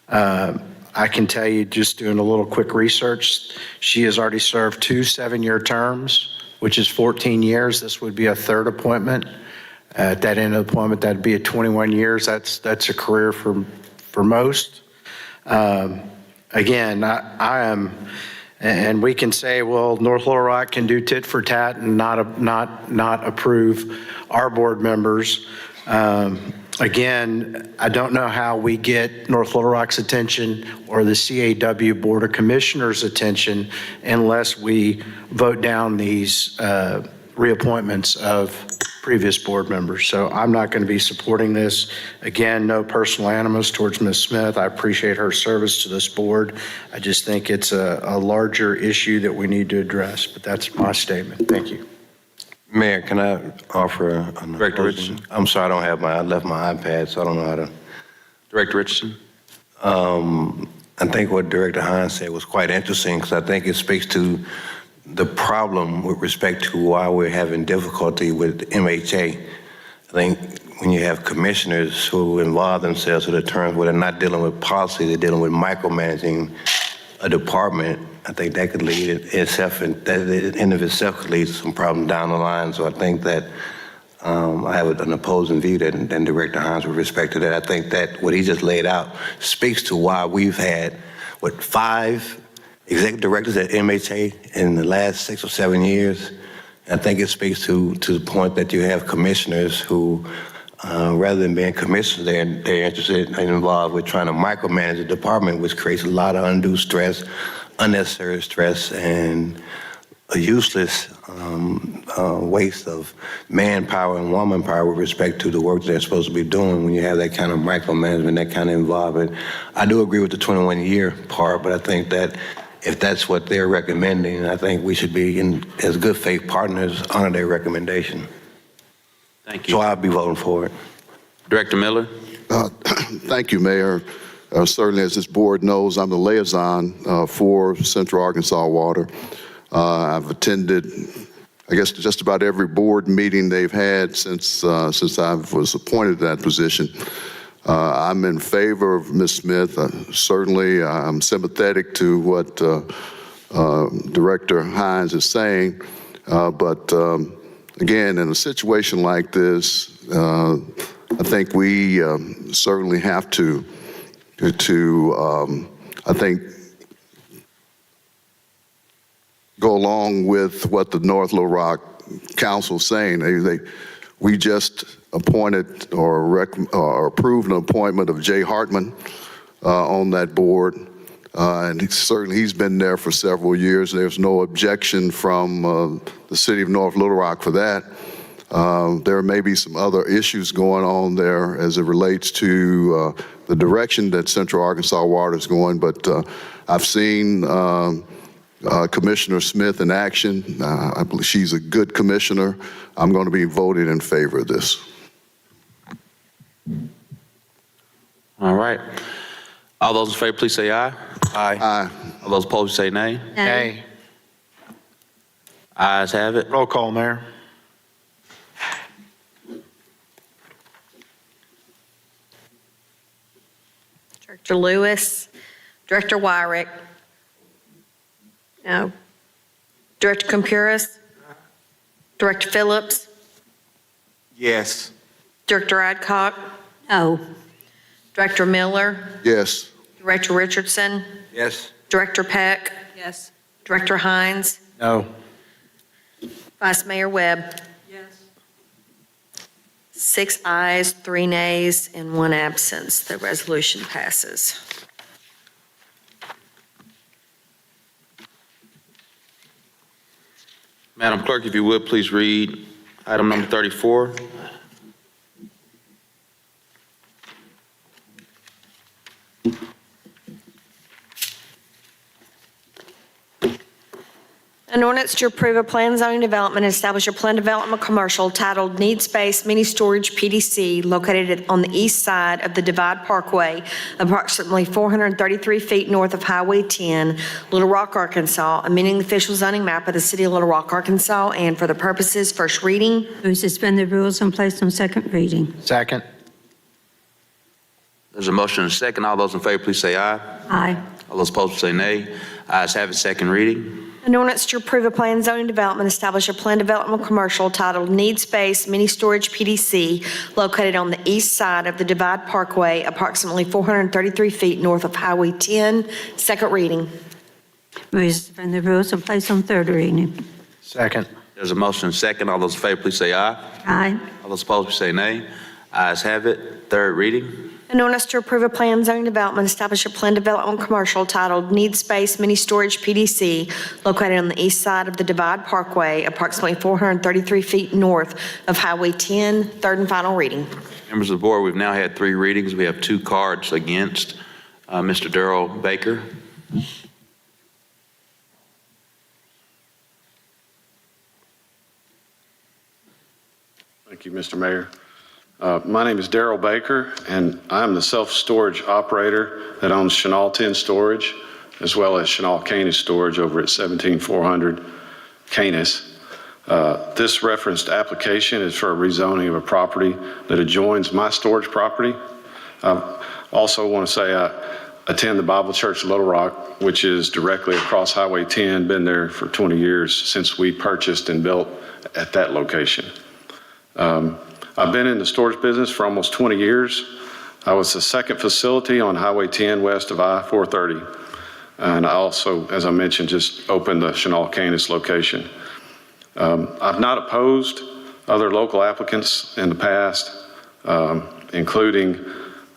I can tell you, just doing a little quick research, she has already served 2 7-year terms, which is 14 years. This would be a third appointment. At that end of the appointment, that'd be at 21 years. That's a career for most. Again, I am, and we can say, well, North Little Rock can do tit for tat and not approve our board members. Again, I don't know how we get North Little Rock's attention or the CAW Board of Commissioners' attention unless we vote down these reappointments of previous board members. So I'm not going to be supporting this. Again, no personal animus towards Ms. Smith. I appreciate her service to this board. I just think it's a larger issue that we need to address, but that's my statement. Thank you. Mayor, can I offer a Director Richardson. I'm sorry, I left my iPad, so I don't know how to. Director Richardson. I think what Director Hines said was quite interesting because I think it speaks to the problem with respect to why we're having difficulty with MHA. I think when you have commissioners who involve themselves in the terms where they're not dealing with policy, they're dealing with micromanaging a department, I think that could lead itself, that in of itself could lead to some problems down the line. So I think that I have an opposing view than Director Hines with respect to that. I think that what he just laid out speaks to why we've had, 5 executive directors at MHA in the last 6 or 7 years. I think it speaks to the point that you have commissioners who, rather than being commissioners, they're interested and involved with trying to micromanage the department, which creates a lot of undue stress, unnecessary stress, and a useless waste of manpower and womanpower with respect to the work they're supposed to be doing when you have that kind of micromanagement, that kind of involvement. I do agree with the 21-year part, but I think that if that's what they're recommending, I think we should be, as good faith partners, honor their recommendation. Thank you. So I'll be voting for it. Director Miller. Thank you, Mayor. Certainly, as this board knows, I'm the liaison for Central Arkansas Water. I've attended, I guess, just about every board meeting they've had since I was appointed to that position. I'm in favor of Ms. Smith. Certainly, I'm sympathetic to what Director Hines is saying. But again, in a situation like this, I think we certainly have to I think, go along with what the North Little Rock Council is saying. We just appointed or approved an appointment of Jay Hartman on that board. And he's been there for several years. There's no objection from the city of North Little Rock for that. There may be some other issues going on there as it relates to the direction that Central Arkansas Water is going, but I've seen Commissioner Smith in action. I believe she's a good commissioner. I'm going to be voting in favor of this. All right. All those in favor, please say aye. Aye. Aye. All those opposed, say nay. Nay. Ayes have it. Roll call, Mayor. Director Lewis, Director Wyrick, No. Director Campuris, Director Phillips, Yes. Director Adcock, No. Director Miller, Yes. Director Richardson, Yes. Director Peck, Yes. Director Hines, No. Vice Mayor Webb. Yes. 6 ayes, 3 nays, and 1 absence. The resolution passes. Madam Clerk, if you would, please read item number 34. An ordinance to approve a plan zoning development and establish a plan development commercial titled Needs-Based Mini Storage PDC located on the east side of the Divide Parkway, approximately 433 feet north of Highway 10, Little Rock, Arkansas, amending the official zoning map of the city of Little Rock, Arkansas, and for the purposes first reading. Move suspend the rules and place on second reading. Second. There's a motion and a second. All those in favor, please say aye. Aye. All those opposed, say nay. Ayes have it, second reading. An ordinance to approve a plan zoning development, establish a plan development commercial titled Need Space Mini Storage PDC located on the east side of the Divide Parkway, approximately 433 feet north of Highway 10. Second reading. Move to suspend the rules and place on third reading. Second. There's a motion and second. All those in favor, please say aye. Aye. All those opposed, please say nay. Ayes have it. Third reading. An ordinance to approve a plan zoning development, establish a plan development commercial titled Need Space Mini Storage PDC located on the east side of the Divide Parkway, approximately 433 feet north of Highway 10. Third and final reading. Members of the board, we've now had 3 readings. We have 2 cards against. Mr. Darrell Baker. Thank you, Mr. Mayor. My name is Darrell Baker, and I'm the self-storage operator that owns Chenal 10 Storage, as well as Chenal Canis Storage over at 17400 Canis. This referenced application is for a rezoning of a property that adjoins my storage property. I also want to say I attend the Bible Church Little Rock, which is directly across Highway 10, been there for 20 years since we purchased and built at that location. I've been in the storage business for almost 20 years. I was the second facility on Highway 10 west of I-430. And I also, as I mentioned, just opened the Chenal Canis location. I've not opposed other local applicants in the past, including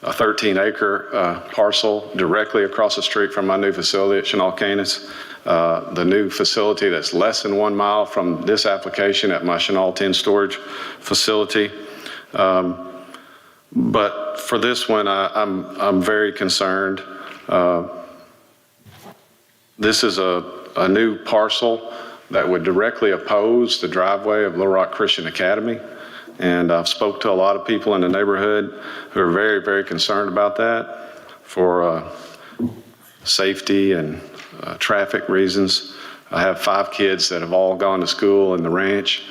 a 13-acre parcel directly across the street from my new facility at Chenal Canis. The new facility that's less than 1 mile from this application at my Chenal 10 storage facility. But for this one, I'm very concerned. This is a new parcel that would directly oppose the driveway of Little Rock Christian Academy. And I've spoke to a lot of people in the neighborhood who are very, very concerned about that for safety and traffic reasons. I have 5 kids that have all gone to school in the ranch.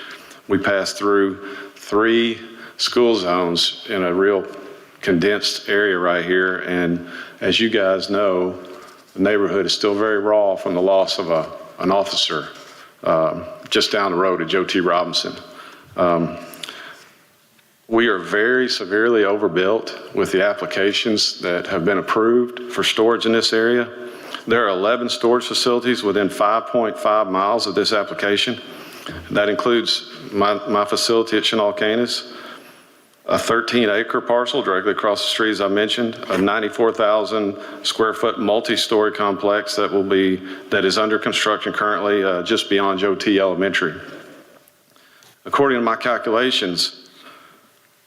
We pass through 3 school zones in a real condensed area right here. And as you guys know, the neighborhood is still very raw from the loss of an officer just down the road at Joe T. Robinson. We are very severely overbuilt with the applications that have been approved for storage in this area. There are 11 storage facilities within 5.5 miles of this application. That includes my facility at Chenal Canis, a 13-acre parcel directly across the street, as I mentioned, a 94,000 square foot multi-story complex that is under construction currently just beyond Joe T. Elementary. According to my calculations,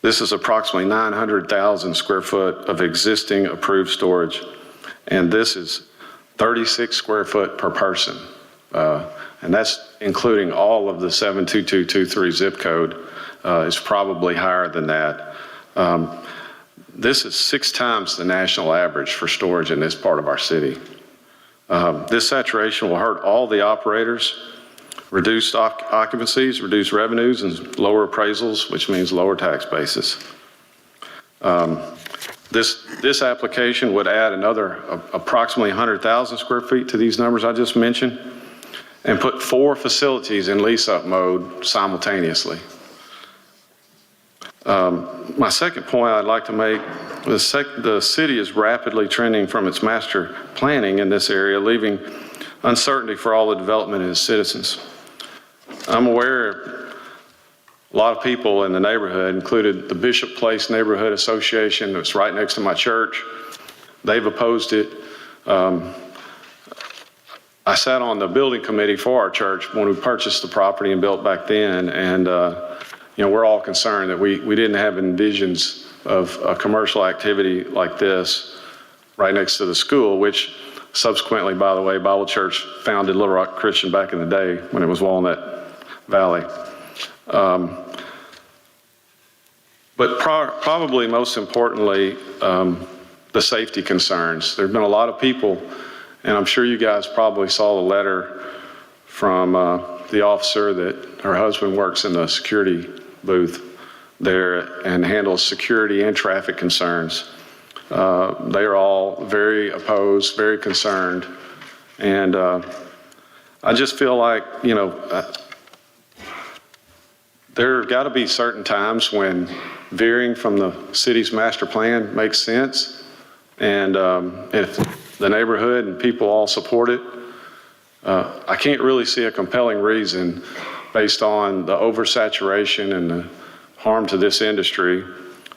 this is approximately 900,000 square foot of existing approved storage, and this is 36 square foot per person. And that's including all of the 72223 zip code. Is probably higher than that. This is 6 times the national average for storage in this part of our city. This saturation will hurt all the operators, reduce occupancies, reduce revenues, and lower appraisals, which means lower tax bases. This application would add another approximately 100,000 square feet to these numbers I just mentioned and put 4 facilities in lease-up mode simultaneously. My second point I'd like to make, the city is rapidly trending from its master planning in this area, leaving uncertainty for all the development and its citizens. I'm aware a lot of people in the neighborhood, included the Bishop Place Neighborhood Association that's right next to my church. They've opposed it. I sat on the building committee for our church when we purchased the property and built back then, and we're all concerned that we didn't have envisions of a commercial activity like this right next to the school, which subsequently, by the way, Bible Church founded Little Rock Christian back in the day when it was Walnut Valley. But probably most importantly, the safety concerns. There have been a lot of people, and I'm sure you guys probably saw the letter from the officer that her husband works in the security booth there and handles security and traffic concerns. They are all very opposed, very concerned, and I just feel like, there's got to be certain times when veering from the city's master plan makes sense. And if the neighborhood and people all support it, I can't really see a compelling reason based on the oversaturation and the harm to this industry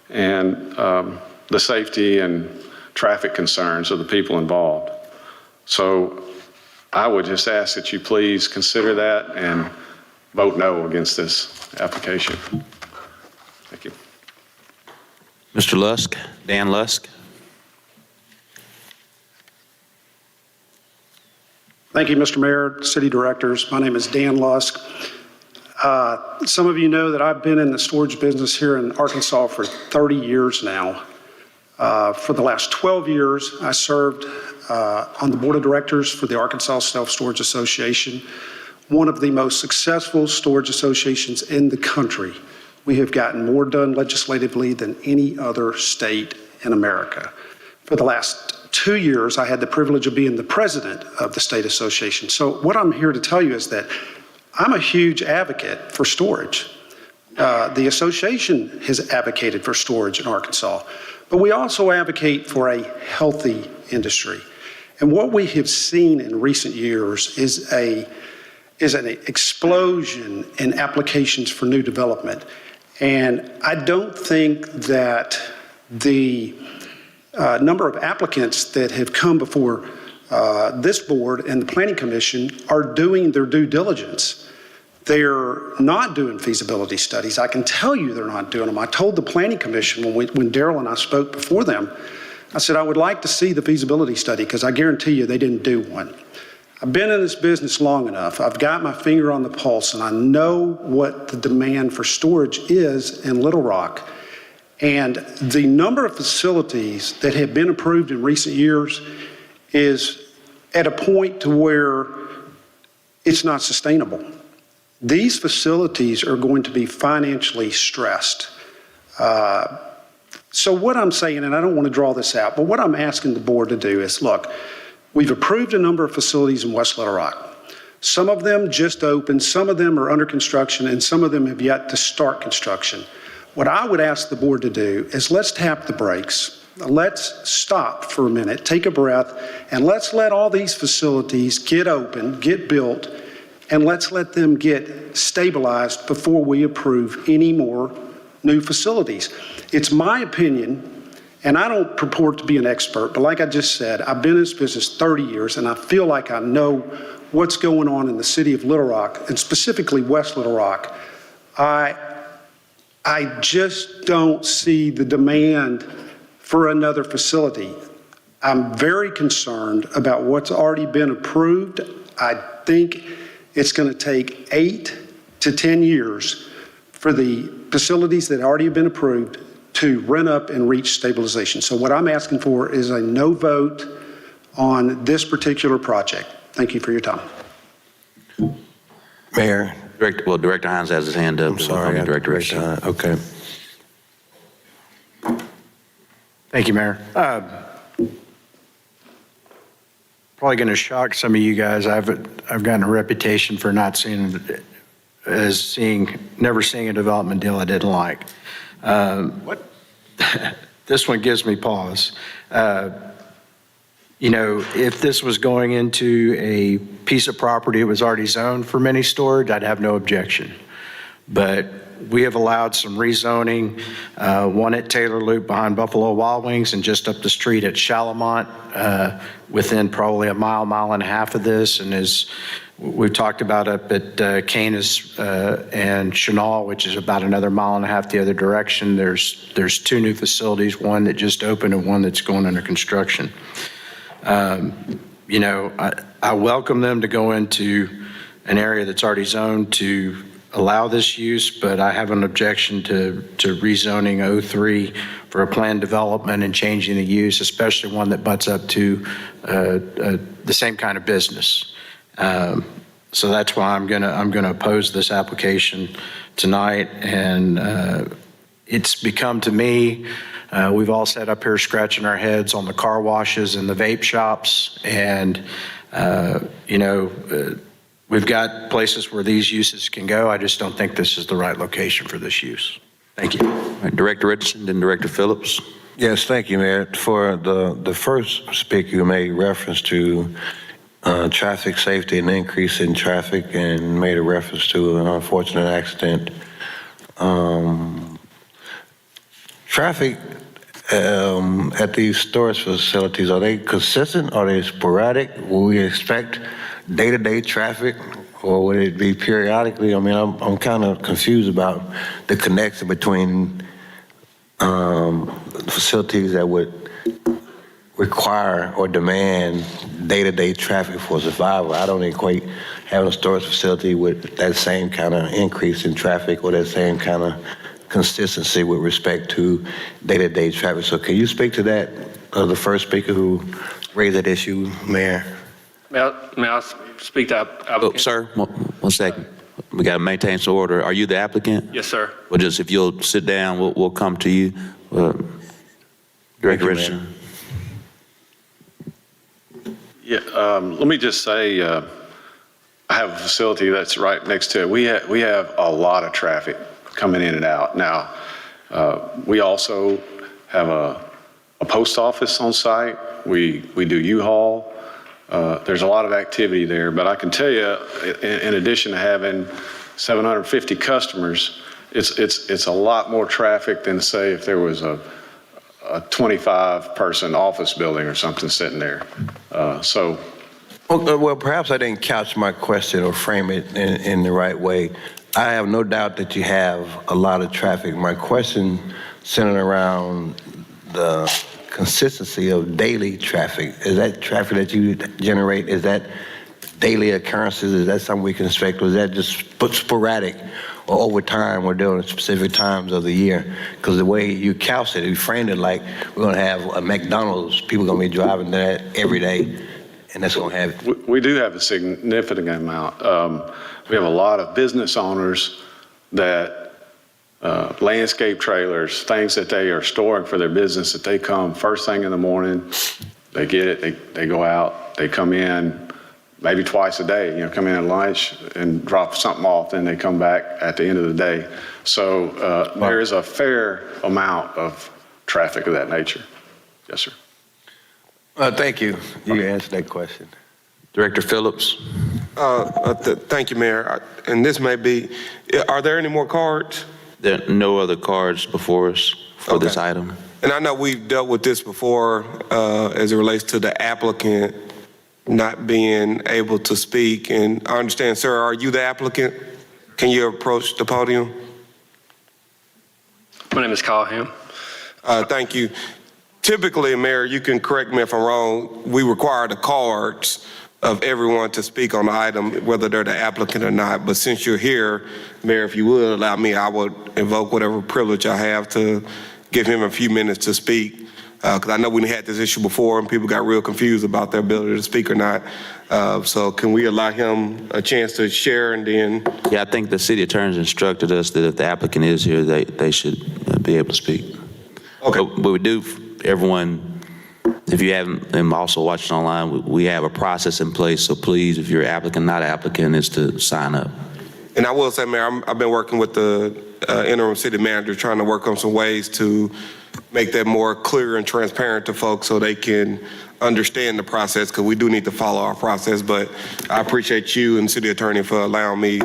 and the safety and traffic concerns of the people involved. So I would just ask that you please consider that and vote no against this application. Thank you. Mr. Lusk, Dan Lusk. Thank you, Mr. Mayor, city directors. My name is Dan Lusk. Some of you know that I've been in the storage business here in Arkansas for 30 years now. For the last 12 years, I served on the board of directors for the Arkansas Self-Storage Association, one of the most successful storage associations in the country. We have gotten more done legislatively than any other state in America. For the last 2 years, I had the privilege of being the president of the state association. So what I'm here to tell you is that I'm a huge advocate for storage. The association has advocated for storage in Arkansas, but we also advocate for a healthy industry. And what we have seen in recent years is an explosion in applications for new development. And I don't think that the number of applicants that have come before this board and the Planning Commission are doing their due diligence. They're not doing feasibility studies. I can tell you they're not doing them. I told the Planning Commission when Daryl and I spoke before them, I said, I would like to see the feasibility study because I guarantee you they didn't do one. I've been in this business long enough. I've got my finger on the pulse and I know what the demand for storage is in Little Rock. And the number of facilities that have been approved in recent years is at a point to where it's not sustainable. These facilities are going to be financially stressed. So what I'm saying, and I don't want to draw this out, but what I'm asking the board to do is, look, we've approved a number of facilities in West Little Rock. Some of them just opened, some of them are under construction, and some of them have yet to start construction. What I would ask the board to do is let's tap the brakes. Let's stop for a minute, take a breath, and let's let all these facilities get open, get built, and let's let them get stabilized before we approve any more new facilities. It's my opinion, and I don't purport to be an expert, but like I just said, I've been in this business 30 years, and I feel like I know what's going on in the city of Little Rock, and specifically West Little Rock. I just don't see the demand for another facility. I'm very concerned about what's already been approved. I think it's going to take 8 to 10 years for the facilities that already have been approved to run up and reach stabilization. So what I'm asking for is a no vote on this particular project. Thank you for your time. Mayor. Director Hines has his hand up. I'm sorry, Director. Okay. Thank you, Mayor. Probably going to shock some of you guys. I've gotten a reputation for never seeing a development deal I didn't like. This one gives me pause. If this was going into a piece of property that was already zoned for mini storage, I'd have no objection. But we have allowed some rezoning, one at Taylor Loop behind Buffalo Wild Wings and just up the street at Shalamont, within probably a mile and a half of this. And as we've talked about up at Canis and Chenal, which is about another mile and a half the other direction, there's 2 new facilities, one that just opened and one that's going under construction. I welcome them to go into an area that's already zoned to allow this use, but I have an objection to rezoning 03 for a planned development and changing the use, especially one that butts up to the same kind of business. So that's why I'm gonna oppose this application tonight. And it's become to me, we've all sat up here scratching our heads on the car washes and the vape shops, and We've got places where these uses can go. I just don't think this is the right location for this use. Thank you. All right, Director Richardson, then Director Phillips. Yes, thank you, Mayor. For the first speaker, you made reference to traffic safety and increase in traffic and made a reference to an unfortunate accident. Traffic at these storage facilities, are they consistent? Are they sporadic? Will we expect day-to-day traffic, or would it be periodically? I mean, I'm kind of confused about the connection between facilities that would require or demand day-to-day traffic for survival. I don't equate having a storage facility with that same kind of increase in traffic or that same kind of consistency with respect to day-to-day traffic. So can you speak to that, the first speaker who raised that issue, Mayor? May I speak to applicant? Oh, sir, one second. We got to maintain some order. Are you the applicant? Yes, sir. Well, just if you'll sit down, we'll come to you. Director Richardson. Yeah, let me just say, I have a facility that's right next to it. We have a lot of traffic coming in and out. Now, we also have a post office on site. We do U-Haul. There's a lot of activity there, but I can tell you, in addition to having 750 customers, it's a lot more traffic than, say, if there was a 25-person office building or something sitting there. Well, perhaps I didn't couch my question or frame it in the right way. I have no doubt that you have a lot of traffic. My question centered around the consistency of daily traffic. Is that traffic that you generate, is that daily occurrences? Is that something we can expect? Or is that just sporadic or over time or during specific times of the year? Because the way you couched it, you framed it like we're going to have a McDonald's, people are going to be driving that every day, and that's going to have... We do have a significant amount. We have a lot of business owners that landscape trailers, things that they are storing for their business, that they come first thing in the morning, they get it, they go out, they come in maybe twice a day, come in at lunch and drop something off, then they come back at the end of the day. So there is a fair amount of traffic of that nature. Yes, sir. Thank you. You answered that question. Director Phillips. Thank you, Mayor. And this may be, are there any more cards? There are no other cards before us for this item. And I know we've dealt with this before as it relates to the applicant not being able to speak. And I understand, sir, are you the applicant? Can you approach the podium? My name is Kyle Ham. Thank you. Typically, Mayor, you can correct me if I'm wrong, we require the cards of everyone to speak on the item, whether they're the applicant or not. But since you're here, Mayor, if you would allow me, I would invoke whatever privilege I have to give him a few minutes to speak. Because I know we had this issue before and people got real confused about their ability to speak or not. So can we allow him a chance to share and then? Yeah, I think the city attorneys instructed us that if the applicant is here, they should be able to speak. Okay. But we do, everyone, if you haven't, and also watching online, we have a process in place. So please, if you're applicant, not applicant, is to sign up. And I will say, Mayor, I've been working with the interim city manager trying to work on some ways to make that more clear and transparent to folks so they can understand the process, because we do need to follow our process. But I appreciate you and city attorney for allowing me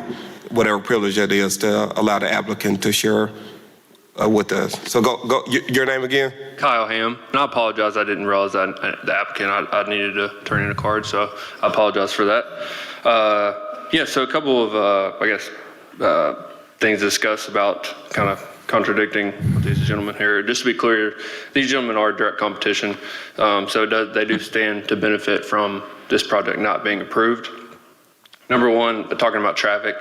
whatever privilege that is to allow the applicant to share with us. So go. Your name again? Kyle Ham. And I apologize, I didn't realize that the applicant, I needed to turn in a card, so I apologize for that. So a couple of, things discussed about kind of contradicting these gentlemen here. Just to be clear, these gentlemen are direct competition, so they do stand to benefit from this project not being approved. Number one, talking about traffic,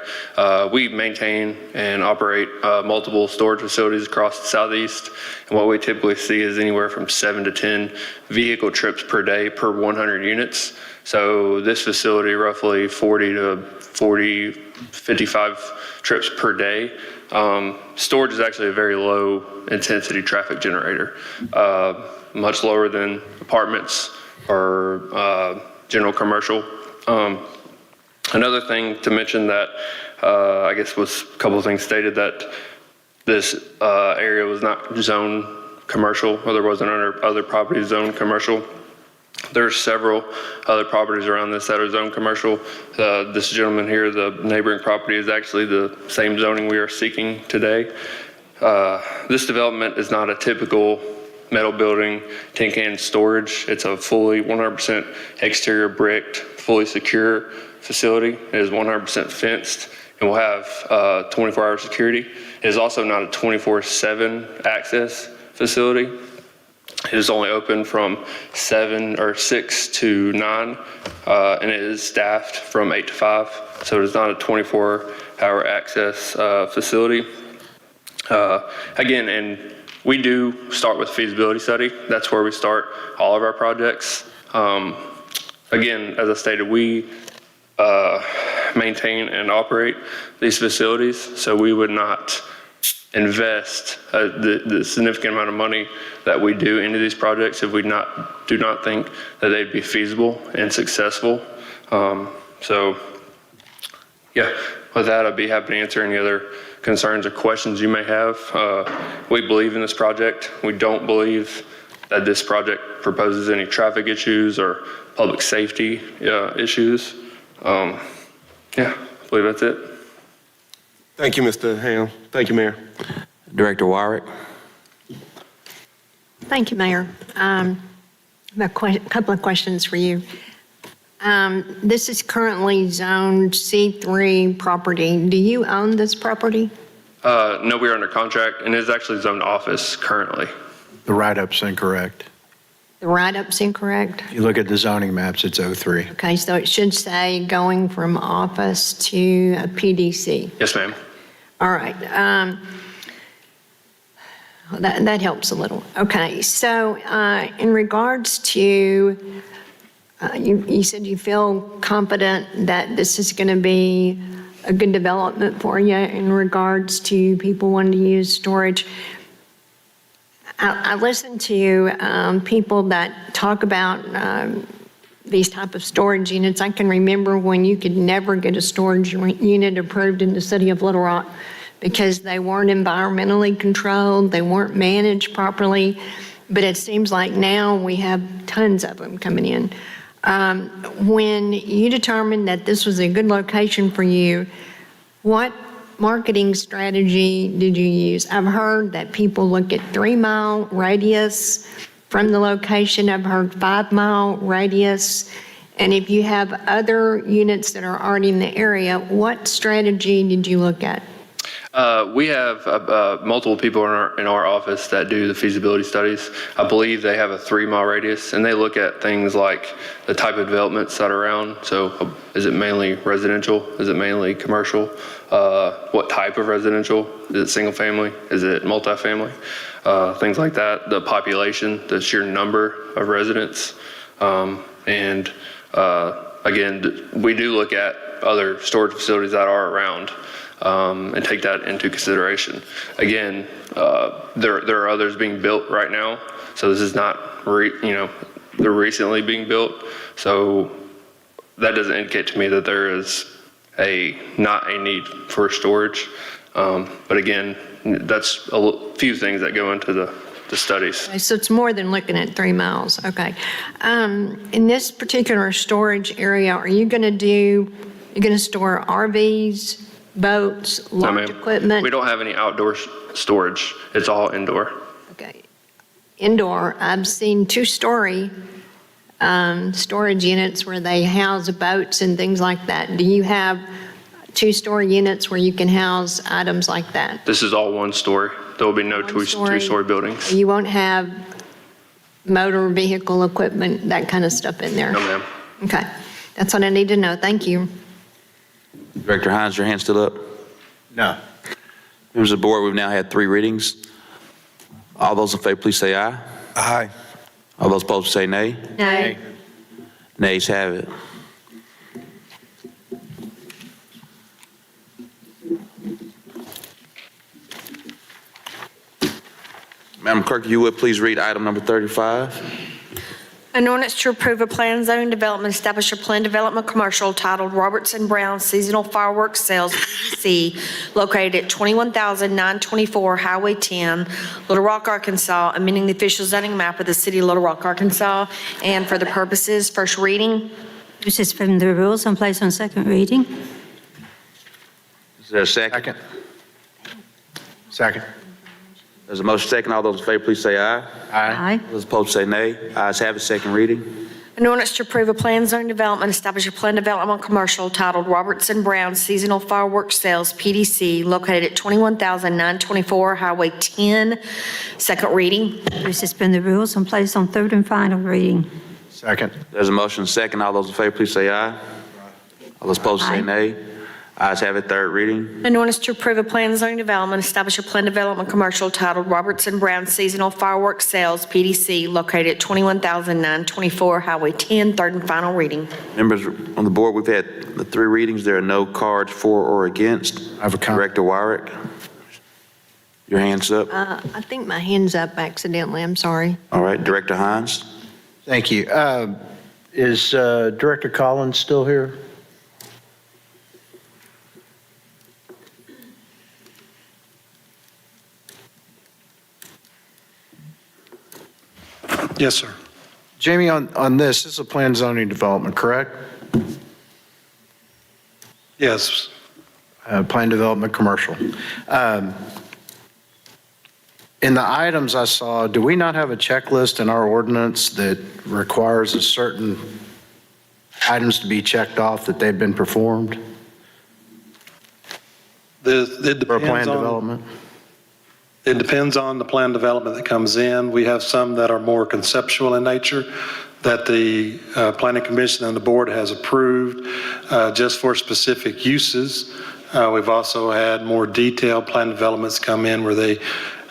we maintain and operate multiple storage facilities across the southeast, and what we typically see is anywhere from 7 to 10 vehicle trips per day per 100 units. So this facility, roughly 55 trips per day. Storage is actually a very low intensity traffic generator, much lower than apartments or general commercial. Another thing to mention that I guess was a couple of things stated that this area was not zoned commercial, or there wasn't other properties zoned commercial. There's several other properties around this that are zoned commercial. This gentleman here, the neighboring property, is actually the same zoning we are seeking today. This development is not a typical metal building, tin can storage. It's a fully 100% exterior bricked, fully secure facility. It is 100% fenced and will have 24-hour security. It is also not a 24/7 access facility. It is only open from 6 to 9, and it is staffed from 8 to 5. So it is not a 24-hour access facility. Again, and we do start with feasibility study. That's where we start all of our projects. Again, as I stated, we maintain and operate these facilities, so we would not invest the significant amount of money that we do into these projects if we do not think that they'd be feasible and successful. So yeah, with that, I'd be happy to answer any other concerns or questions you may have. We believe in this project. We don't believe that this project proposes any traffic issues or public safety issues. Yeah, I believe that's it. Thank you, Mr. Ham. Thank you, Mayor. Director Warwick. Thank you, Mayor. I have a couple of questions for you. This is currently zoned C3 property. Do you own this property? No, we are under contract, and it is actually zoned office currently. The write-up's incorrect. The write-up's incorrect? If you look at the zoning maps, it's 03. Okay, so it should say going from office to a PDC. Yes, ma'am. All right. That helps a little. Okay, so in regards to, you said you feel confident that this is going to be a good development for you in regards to people wanting to use storage. I listen to people that talk about these type of storage units. I can remember when you could never get a storage unit approved in the city of Little Rock because they weren't environmentally controlled, they weren't managed properly, but it seems like now we have tons of them coming in. When you determined that this was a good location for you, what marketing strategy did you use? I've heard that people look at 3-mile radius from the location. I've heard 5-mile radius. And if you have other units that are already in the area, what strategy did you look at? We have multiple people in our office that do the feasibility studies. I believe they have a 3-mile radius, and they look at things like the type of developments that are around. So is it mainly residential? Is it mainly commercial? What type of residential? Is it single family? Is it multifamily? Things like that. The population, the sheer number of residents. And again, we do look at other storage facilities that are around. And take that into consideration. Again, there are others being built right now, so this is not, they're recently being built, so that doesn't indicate to me that there is not a need for storage. But again, that's a few things that go into the studies. Okay, so it's more than looking at 3 miles. Okay. In this particular storage area, are you going to store RVs, boats, large equipment? We don't have any outdoor storage. It's all indoor. Okay. Indoor, I've seen 2-story storage units where they house boats and things like that. Do you have 2-story units where you can house items like that? This is all 1 story. There will be no 2-story buildings. You won't have motor vehicle equipment, that kind of stuff in there? No, ma'am. Okay. That's what I need to know. Thank you. Director Hines, your hand still up? No. Members of the board, we've now had 3 readings. All those in favor, please say aye. Aye. All those opposed, say nay. Nay. Nays have it. Madam Clerk, you would please read item number 35. An ordinance to approve a plan and zoning development, establish a plan development commercial titled Robertson Brown Seasonal Fireworks Sales, PDC, located at 21,924 Highway 10, Little Rock, Arkansas, amending the official zoning map of the city of Little Rock, Arkansas, and for the purposes, first reading. To suspend the rules and place on second reading. Is there a second? Second. There's a motion second. All those in favor, please say aye. Aye. Those opposed say nay. Ayes have it, second reading. An ordinance to approve a plan and zoning development, establish a plan development commercial titled Robertson Brown Seasonal Fireworks Sales, PDC, located at 21,924 Highway 10, second reading. To suspend the rules and place on third and final reading. Second. There's a motion second. All those in favor, please say aye. All those opposed say Aye. nay. Ayes have it, third reading. An ordinance to approve a plan and zoning development, establish a plan development commercial titled Robertson Brown Seasonal Fireworks Sales, PDC, located at 21,924 Highway 10, third and final reading. Members on the board, we've had the three readings. There are no cards for or against. I have a comment. Director Wyrick, your hand's up. I think my hand's up accidentally, I'm sorry. All right, Director Hines. Thank you. Is Director Collins still here? Yes, sir. Jamie, on this is a planned zoning development, correct? Yes. Planned development commercial. In the items I saw, do we not have a checklist in our ordinance that requires a certain items to be checked off that they've been performed It for a planned depends on, development? it depends on the plan development that comes in. We have some that are more conceptual in nature that the Planning Commission and the board has approved just for specific uses. We've also had more detailed plan developments come in where they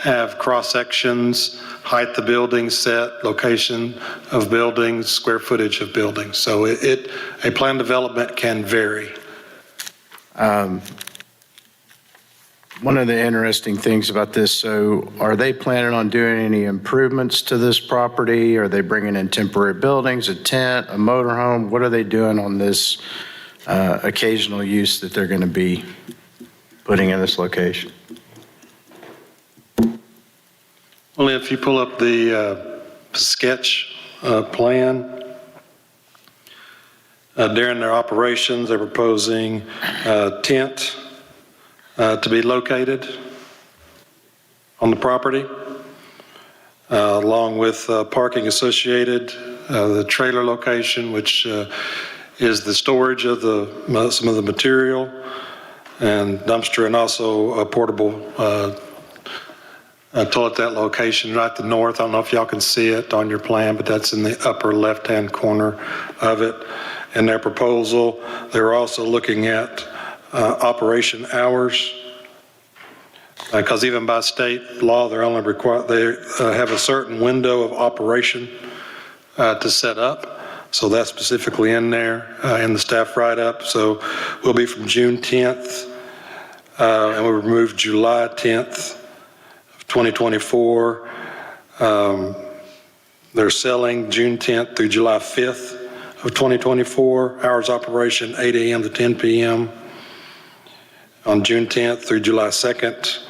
have cross-sections, height of building set, location of buildings, square footage of buildings. So a plan development can vary. One of the interesting things about this, so are they planning on doing any improvements to this property? Are they bringing in temporary buildings, a tent, a motorhome? What are they doing on this occasional use that they're going to be putting in this location? Well, if you pull up the sketch plan, during their operations, they're proposing a tent to be located on the property, along with parking associated, the trailer location, which is the storage of some of the material, and dumpster, and also a portable toilet at that location right to the north. I don't know if y'all can see it on your plan, but that's in the upper left-hand corner of it. In their proposal, they're also looking at operation hours, because even by state law, they're only required, they have a certain window of operation to set up. So that's specifically in there in the staff write-up. So we'll be from June 10th, and we'll remove July 10th of 2024. They're selling June 10th through July 5th of 2024. Hours operation 8 a.m. to 10 p.m. on June 10th through July 2nd,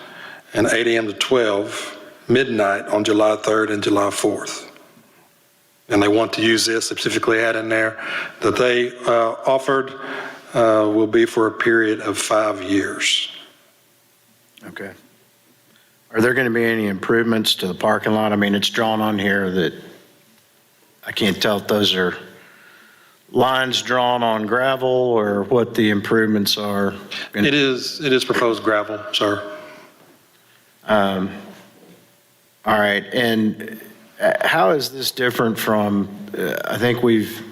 and 8 a.m. to 12 midnight on July 3rd and July 4th. And they want to use this, specifically add in there that they offered will be for a period of 5 years. Okay. Are there going to be any improvements to the parking lot? I mean, it's drawn on here that I can't tell if those are lines drawn on gravel or what the improvements are. It is proposed gravel, sir. All right, and how is this different from, I think we've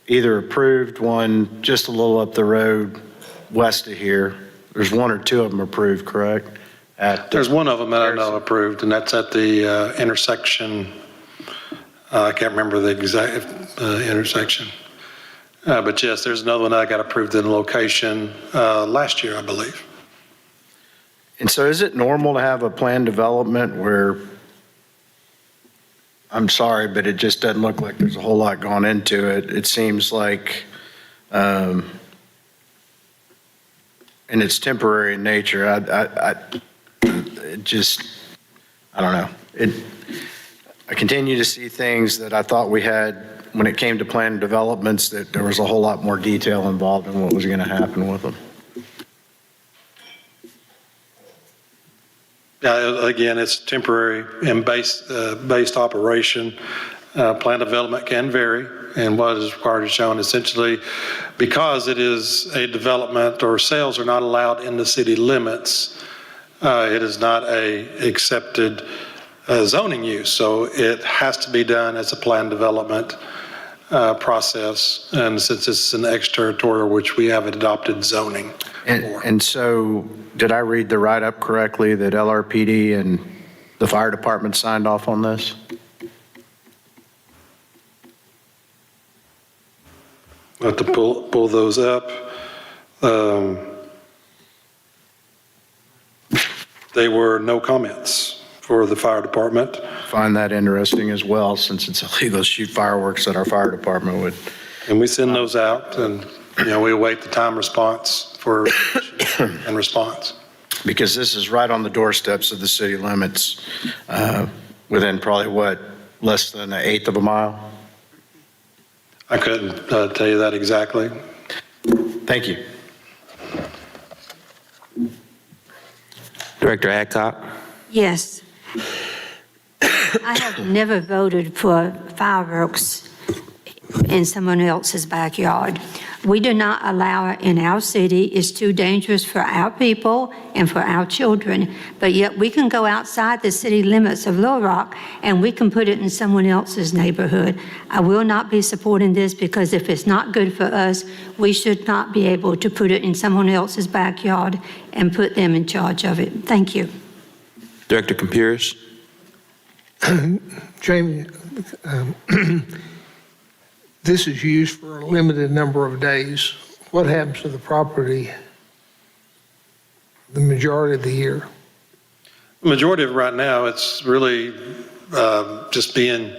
either approved one just a little up the road west of here. There's one or two of them approved, correct? There's one of them that I know approved, and that's at the intersection. I can't remember the exact intersection. But yes, there's another one that got approved in location last year, I believe. And so is it normal to have a planned development where I'm sorry, but it just doesn't look like there's a whole lot gone into it. It seems like, and it's temporary in nature. It just, I don't know. I continue to see things that I thought we had when it came to plan developments, that there was a whole lot more detail involved in what was going to happen with them. Again, it's temporary and based operation. Plan development can vary, and what is required is shown. Essentially, because it is a development or sales are not allowed in the city limits, it is not a accepted zoning use. So it has to be done as a plan development process. And since it's an extraterritorial, which we have adopted zoning for. And so, did I read the write-up correctly that LRPD and the fire department signed off on this? I have to pull those up. They were no comments for the fire department. Find that interesting as well, since it's illegal to shoot fireworks that our fire department would. And we send those out, and we await the time response for and response. Because this is right on the doorsteps of the city limits, within probably less than an eighth of a mile? I couldn't tell you that exactly. Thank you. Director Adcock? Yes. I have never voted for fireworks in someone else's backyard. We do not allow it in our city. It's too dangerous for our people and for our children. But yet we can go outside the city limits of Little Rock and we can put it in someone else's neighborhood. I will not be supporting this, because if it's not good for us, we should not be able to put it in someone else's backyard and put them in charge of it. Thank you. Director Campiris? Jamie, this is used for a limited number of days. What happens to the property the majority of the year? The majority of it right now, it's really just being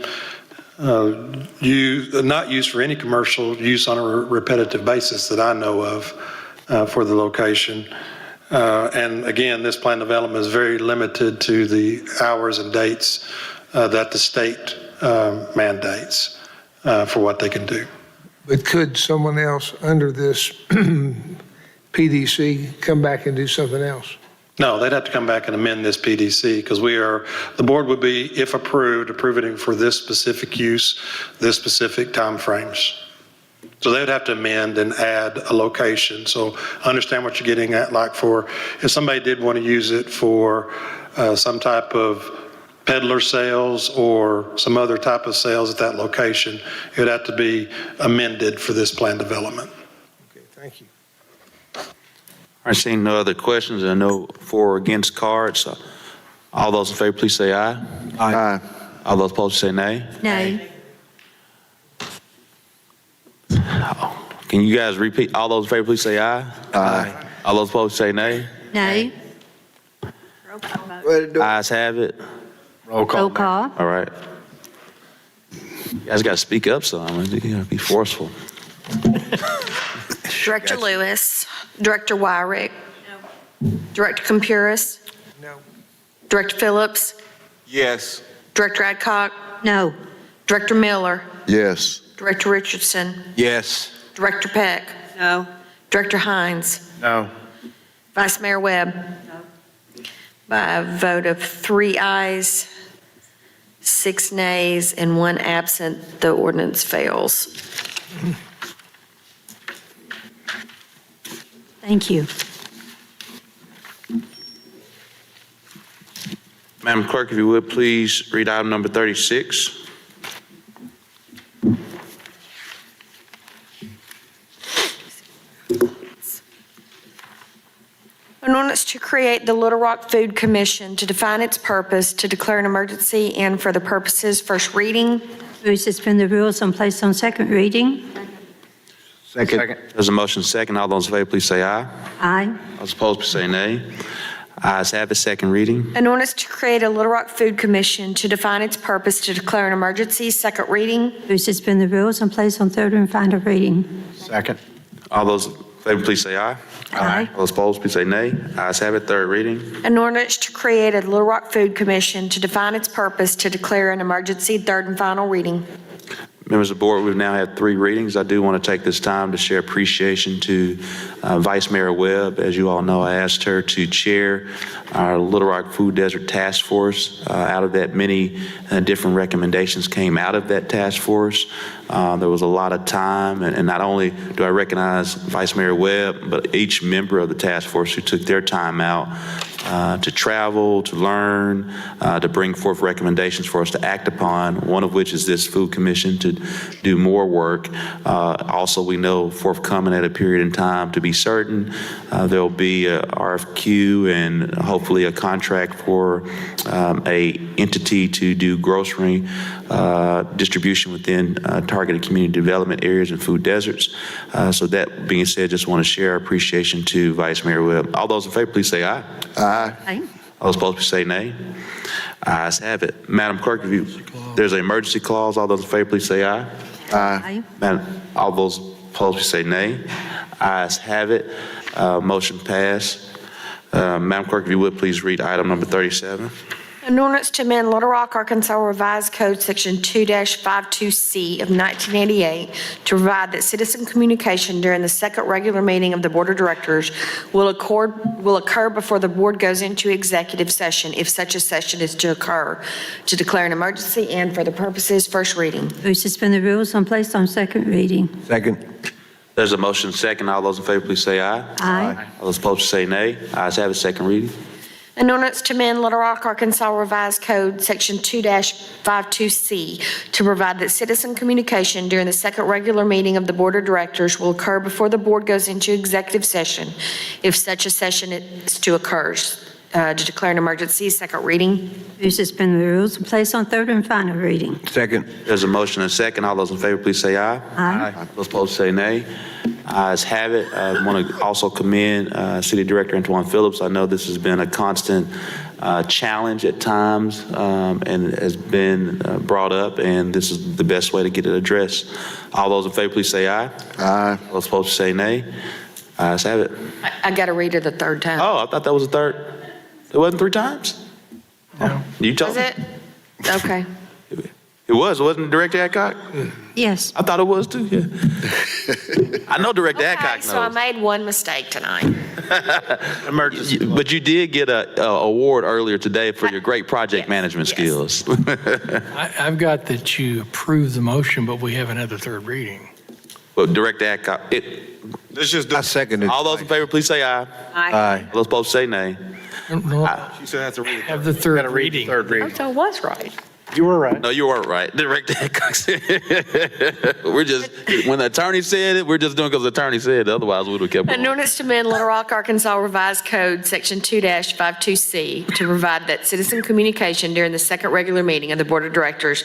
not used for any commercial use on a repetitive basis that I know of for the location. And again, this plan development is very limited to the hours and dates that the state mandates for what they can do. But could someone else under this PDC come back and do something else? No, they'd have to come back and amend this PDC, because the board would be, if approved, approving it for this specific use, this specific timeframes. So they would have to amend and add a location. So I understand what you're getting at, like if somebody did want to use it for some type of peddler sales or some other type of sales at that location, it would have to be amended for this plan development. Okay, thank you. All right, seeing no other questions and no for or against cards, all those in favor, please say aye. Aye. All those opposed, say nay. No. Can you guys repeat? All those in favor, please say aye. Aye. All those opposed, say nay. No. Ayes have it. Roll call. Roll call. All right. You guys got to speak up some. You got to be forceful. Director Lewis. Director Wyrick. No. Director Campuris. No. Director Phillips. Yes. Director Adcock. No. Director Miller. Yes. Director Richardson. Yes. Director Peck. No. Director Hines. No. Vice Mayor Webb. No. By a vote of 3 ayes, 6 nays, and 1 absent, the ordinance fails. Thank you. Madam Clerk, if you would, please read item number 36. An ordinance to create the Little Rock Food Commission to define its purpose, to declare an emergency, and for the purposes first reading. Move to suspend the rules and place on second reading. Second. There's a motion second. All those in favor, please say aye. Aye. All those opposed, please say nay. Ayes have it, second reading. An ordinance to create a Little Rock Food Commission to define its purpose, to declare an emergency, second reading. To suspend the rules and place on third and final reading. Second. All those in favor, please say aye. Aye. All those opposed, please say nay. Ayes have it, third reading. An ordinance to create a Little Rock Food Commission to define its purpose, to declare an emergency, third and final reading. Members of the board, we've now had 3 readings. I do want to take this time to share appreciation to Vice Mayor Webb. As you all know, I asked her to chair our Little Rock Food Desert Task Force. Out of that, many different recommendations came out of that task force. There was a lot of time, and not only do I recognize Vice Mayor Webb, but each member of the task force who took their time out to travel, to learn, to bring forth recommendations for us to act upon, one of which is this food commission to do more work. Also, we know forthcoming at a period in time, to be certain, there'll be a RFQ and hopefully a contract for a entity to do grocery distribution within targeted community development areas and food deserts. So that being said, just want to share our appreciation to Vice Mayor Webb. All those in favor, please say aye. Aye. All those opposed, please say nay. Ayes have it. Madam Clerk, there's an emergency clause. All those in favor, please say aye. Aye. All those opposed, please say nay. Ayes have it. Motion passed. Madam Clerk, if you would, please read item number 37. An ordinance to amend Little Rock, Arkansas Revised Code Section 2-52C of 1988 to provide that citizen communication during the second regular meeting of the Board of Directors will occur before the board goes into executive session, if such a session is to occur, to declare an emergency and for the purposes, first reading. To suspend the rules and place on second reading. Second. There's a motion second. All those in favor, please say aye. Aye. All those opposed, say nay. Ayes have it, second reading. An ordinance to amend Little Rock, Arkansas Revised Code Section 2-52C to provide that citizen communication during the second regular meeting of the Board of Directors will occur before the board goes into executive session, if such a session is to occur, to declare an emergency, second reading. To suspend the rules and place on third and final reading. Second. There's a motion and second. All those in favor, please say aye. Aye. Those opposed, say nay. Ayes have it. I want to also commend City Director Antoine Phillips. I know this has been a constant challenge at times and has been brought up, and this is the best way to get it addressed. All those in favor, please say aye. Aye. All those opposed, say nay. Ayes have it. I got to read it a third time. Oh, I thought that was a third. It wasn't 3 times? No. You told Was me. it? Okay. It was. It wasn't Director Adcock? Yes. I thought it was too, yeah. I know Director Okay, Adcock knows. so I made one mistake tonight. Emergency. But you did get a award earlier today for your great project management skills. I've got that you approved the motion, but we haven't had the third reading. Well, Director Adcock, Let's just I seconded. all those in favor, please say aye. Aye. All those opposed, say nay. No, She said has to read it. have the third reading. Third reading. So I was right. You were right. No, you weren't right. Director Adcock said, we're just, when the attorney said it, we're just doing because the attorney said it. Otherwise, we would have kept An going. ordinance to amend Little Rock, Arkansas Revised Code, Section 2-52C, to provide that citizen communication during the second regular meeting of the Board of Directors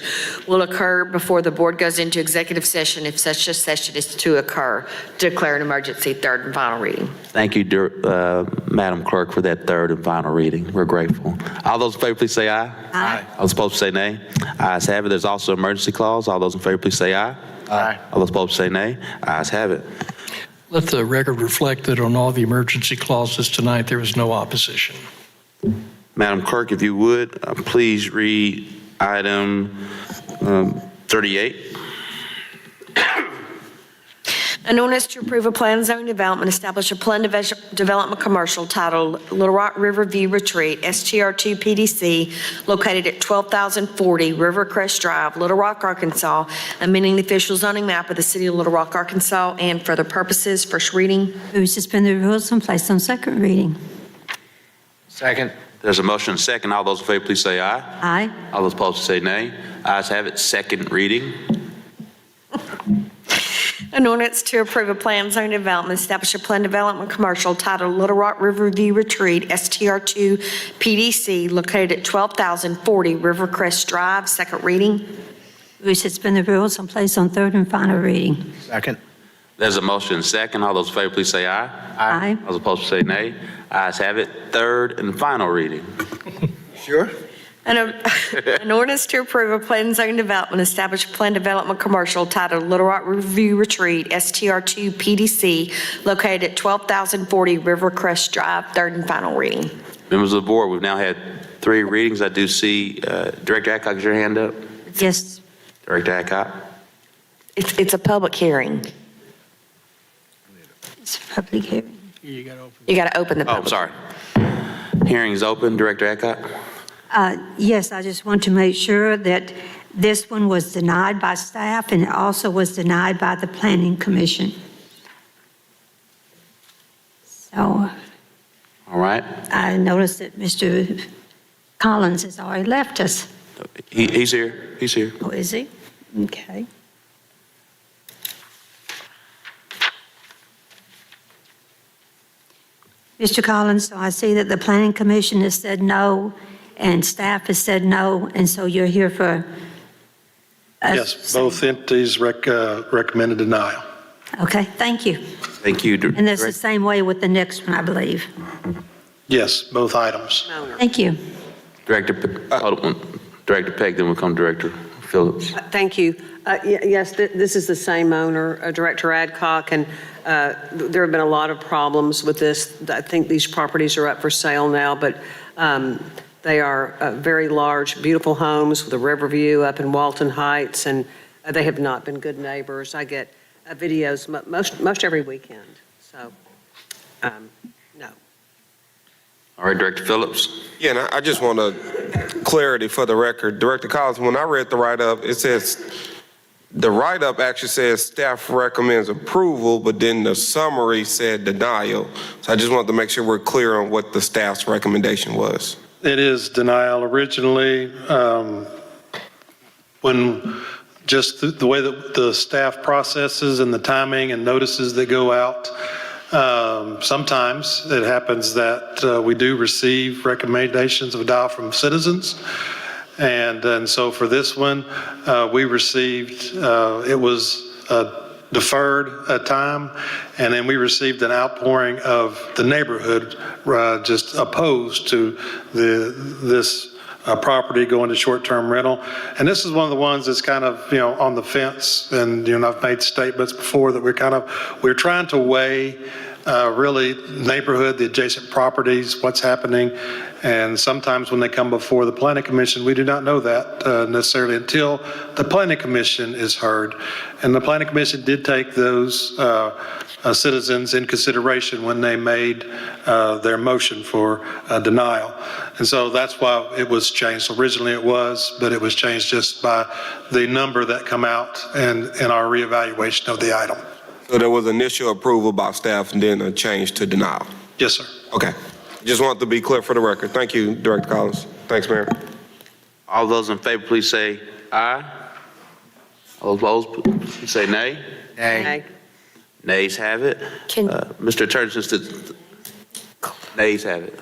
will occur before the board goes into executive session, if such a session is to occur, to declare an emergency, third and final reading. Thank you, Madam Clerk, for that third and final reading. We're grateful. All those in favor, please say aye. Aye. All those opposed, say nay. Ayes have it. There's also an emergency clause. All those in favor, please say aye. Aye. All those opposed, say nay. Ayes have it. Let the record reflect that on all the emergency clauses tonight, there was no opposition. Madam Clerk, if you would, please read item 38. An ordinance to approve a plan of zoning development, establish a plan development commercial titled Little Rock Riverview Retreat, STR2 PDC, located at 12,040 Rivercrest Drive, Little Rock, Arkansas, amending the official zoning map of the city of Little Rock, Arkansas, and for the purposes, first reading. To suspend the rules and place on second reading. Second. There's a motion and second. All those in favor, please say aye. Aye. All those opposed, say nay. Ayes have it. Second reading. An ordinance to approve a plan zone development, establish a plan development commercial titled Little Rock Riverview Retreat, STR2 PDC, located at 12,040 Rivercrest Drive, second reading. To suspend the rules and place on third and final reading. Second. There's a motion and second. All those in favor, please say aye. Aye. Those opposed, say nay. Ayes have it. Third and final reading. Sure. An ordinance to approve a plan and zoning development, establish a plan development commercial titled Little Rock Review Retreat, STR2 PDC, located at 12,040 Rivercrest Drive, third and final reading. Members of the board, we've now had 3 readings. I do see Director Adcock, is your hand up? Yes, Director Adcock? It's a public hearing. it's a public hearing. You got to open the Oh, public. sorry. Hearing's open. Director Adcock? Yes, I just want to make sure that this one was denied by staff and it also was denied by the Planning Commission. So All right. I noticed that Mr. Collins has already left us. He's here. He's here. Oh, is he? Okay. Mr. Collins, so I see that the Planning Commission has said no and staff has said no, and so you're here for us. Yes, both entities recommended denial. Okay, thank you. Thank you. And that's the same way with the next one, I believe. Yes, both items. Thank you. Director Peck, then we'll come Director Phillips. Thank you. Yes, this is the same owner, Director Adcock, and there have been a lot of problems with this. I think these properties are up for sale now, but they are very large, beautiful homes with a river view up in Walton Heights, and they have not been good neighbors. I get videos most every weekend, so no. All right, Director Phillips. Yeah, and I just want clarity for the record. Director Collins, when I read the write-up, it says, the write-up actually says staff recommends approval, but then the summary said denial. So I just wanted to make sure we're clear on what the staff's recommendation was. It is denial originally. When just the way that the staff processes and the timing and notices that go out, sometimes it happens that we do receive recommendations of denial from citizens. And so for this one, we received, it was deferred a time, and then we received an outpouring of the neighborhood just opposed to this property going to short-term rental. And this is one of the ones that's kind of, on the fence. And, I've made statements before that we're trying to weigh really neighborhood, the adjacent properties, what's happening. And sometimes when they come before the Planning Commission, we do not know that necessarily until the Planning Commission is heard. And the Planning Commission did take those citizens in consideration when they made their motion for denial. And so that's why it was changed. Originally it was, but it was changed just by the number that come out and our reevaluation of the item. So there was initial approval by staff and then a change to denial? Yes, sir. Okay. Just want to be clear for the record. Thank you, Director Collins. Thanks, Mayor. All those in favor, please say aye. All opposed, please say nay. Nay. Nays have it. Mr. Attorney, since the nays have it.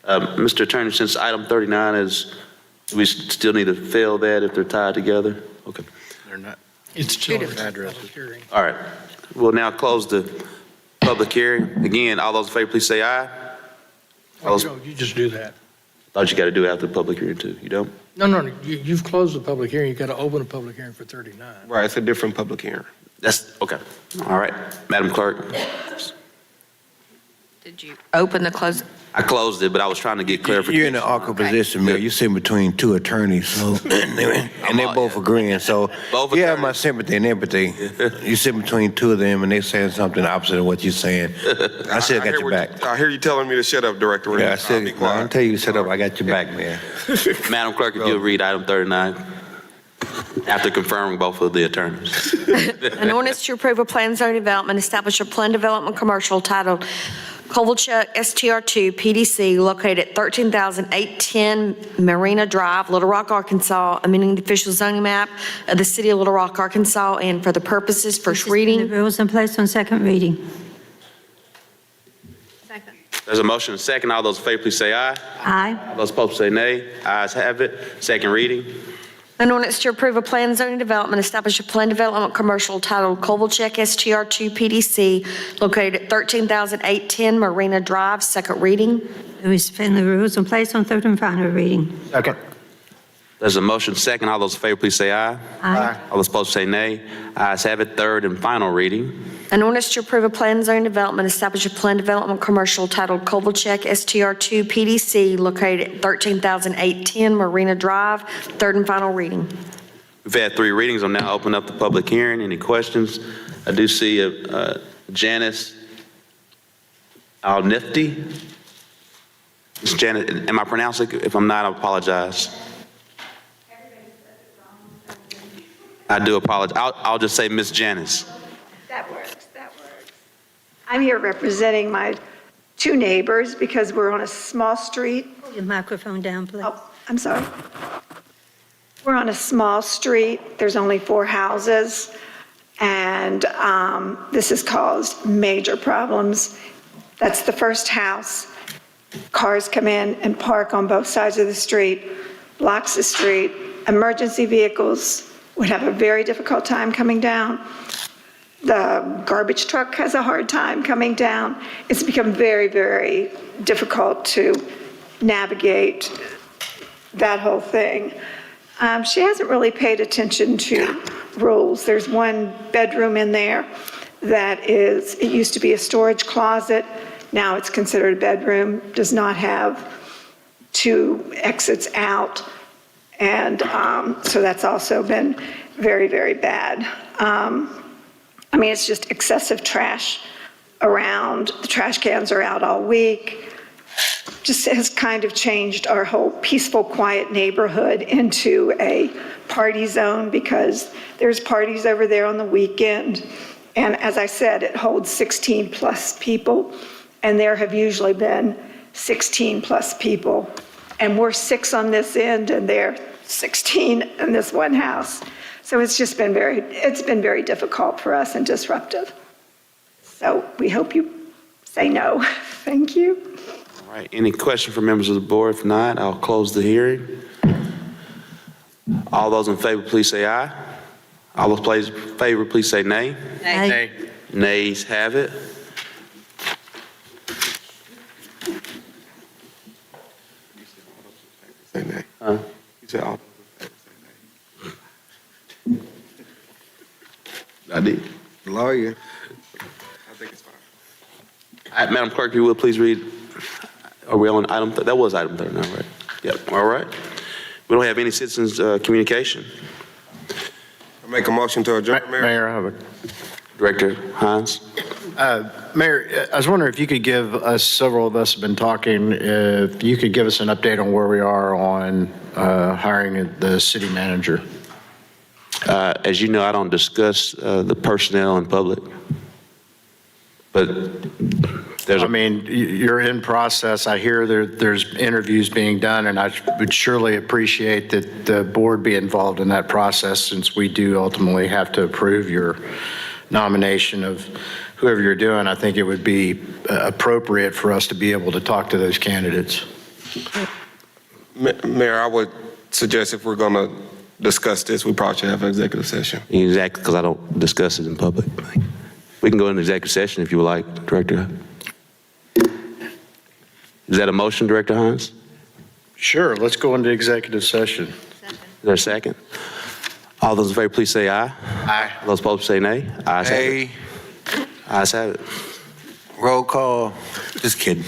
Mr. Attorney, since item 39 is, we still need to fill that if they're tied together? Okay. They're not. It's still an address hearing. All right. We'll now close the public hearing. Again, all those in favor, please say aye. You just do that. Thought you got to do it after the public hearing too. You don't? No, you've closed the public hearing. You've got to open a public hearing for 39. Right, it's a different public hearing. That's, okay. All right. Madam Clerk. Did you open the close? I closed it, but I was trying to get clarification. You're in an awkward position, Mayor. You're sitting between two attorneys, so, and they're both agreeing. So you have my sympathy and empathy. You sit between two of them, and they're saying something opposite of what you're saying. I still got your back. I hear you telling me to shut up, Director. Yeah, I don't tell you to shut up. I got your back, man. Madam Clerk, if you'll read item 39 after confirming both of the attorneys. An ordinance to approve a plan zone development, establish a plan development commercial titled Kovalchuk STR2 PDC located at 13,810 Marina Drive, Little Rock, Arkansas, amending the official zoning map of the city of Little Rock, Arkansas, and for the purposes first reading. The rules in place on second reading. There's a motion and a second. All those in favor, please say aye. Aye. All those opposed say nay. Ayes have it. Second reading. An ordinance to approve a plan of zoning development, establish a plan development commercial titled Kovalchek STR2 PDC located at 13,810 Marina Drive, second reading. Move to suspend the rules and place on third and final reading. Second. There's a motion second. All those in favor, please say aye. Aye. All those opposed say nay. Ayes have it. Third and final reading. An ordinance to approve a plan of zoning development, establish a plan development commercial titled Kovalchek STR2 PDC located at 13,810 Marina Drive, third and final reading. We've had 3 readings. I'll now open up the public hearing. Any questions? I do see Janice Al-Nifty. Ms. Janice, am I pronouncing it? If I'm not, I apologize. I do apologize. I'll just say Ms. Janice. That works. I'm here representing my 2 neighbors because we're on a small street. Pull your microphone down, please. Oh, I'm sorry. We're on a small street. There's only 4 houses. And this has caused major problems. That's the first house. Cars come in and park on both sides of the street, blocks the street. Emergency vehicles would have a very difficult time coming down. The garbage truck has a hard time coming down. It's become very, very difficult to navigate that whole thing. She hasn't really paid attention to rules. There's 1 bedroom in there that it used to be a storage closet. Now it's considered a bedroom, does not have 2 exits out. And so that's also been very, very bad. I mean, it's just excessive trash around. The trash cans are out all week. Just has kind of changed our whole peaceful, quiet neighborhood into a party zone because there's parties over there on the weekend. And as I said, it holds 16 plus people. And there have usually been 16 plus people. And we're 6 on this end and they're 16 in this one house. So it's been very difficult for us and disruptive. So we hope you say no. Thank you. All right. Any questions from members of the board? If not, I'll close the hearing. All those in favor, please say aye. All those in favor, please say nay. Nay. Nays have it. Say nay. Huh? You said all. I did. Lawyer. I think it's fine. Madam Clerk, if you would please read. Are we on item? That was item 3 now, right? Yep. All right. We don't have any citizens communication. I make a motion to adjourn, Mayor. Mayor, I have a Director Hines. Mayor, I was wondering if you could give us, several of us have been talking, if you could give us an update on where we are on hiring the city manager. As you know, I don't discuss the personnel in public. But I mean, you're in process. I hear there's interviews being done, and I would surely appreciate that the board be involved in that process since we do ultimately have to approve your nomination of whoever you're doing. I think it would be appropriate for us to be able to talk to those candidates. Mayor, I would suggest if we're going to discuss this, we probably should have an executive session. Exactly, because I don't discuss it in public. We can go into executive session if you would like, Director. Is that a motion, Director Hines? Sure, let's go into executive session. Is there a second? All those in favor, please say aye. Aye. All those opposed, say nay. Ayes have it. Hey, Ayes have it. roll call. Just kidding.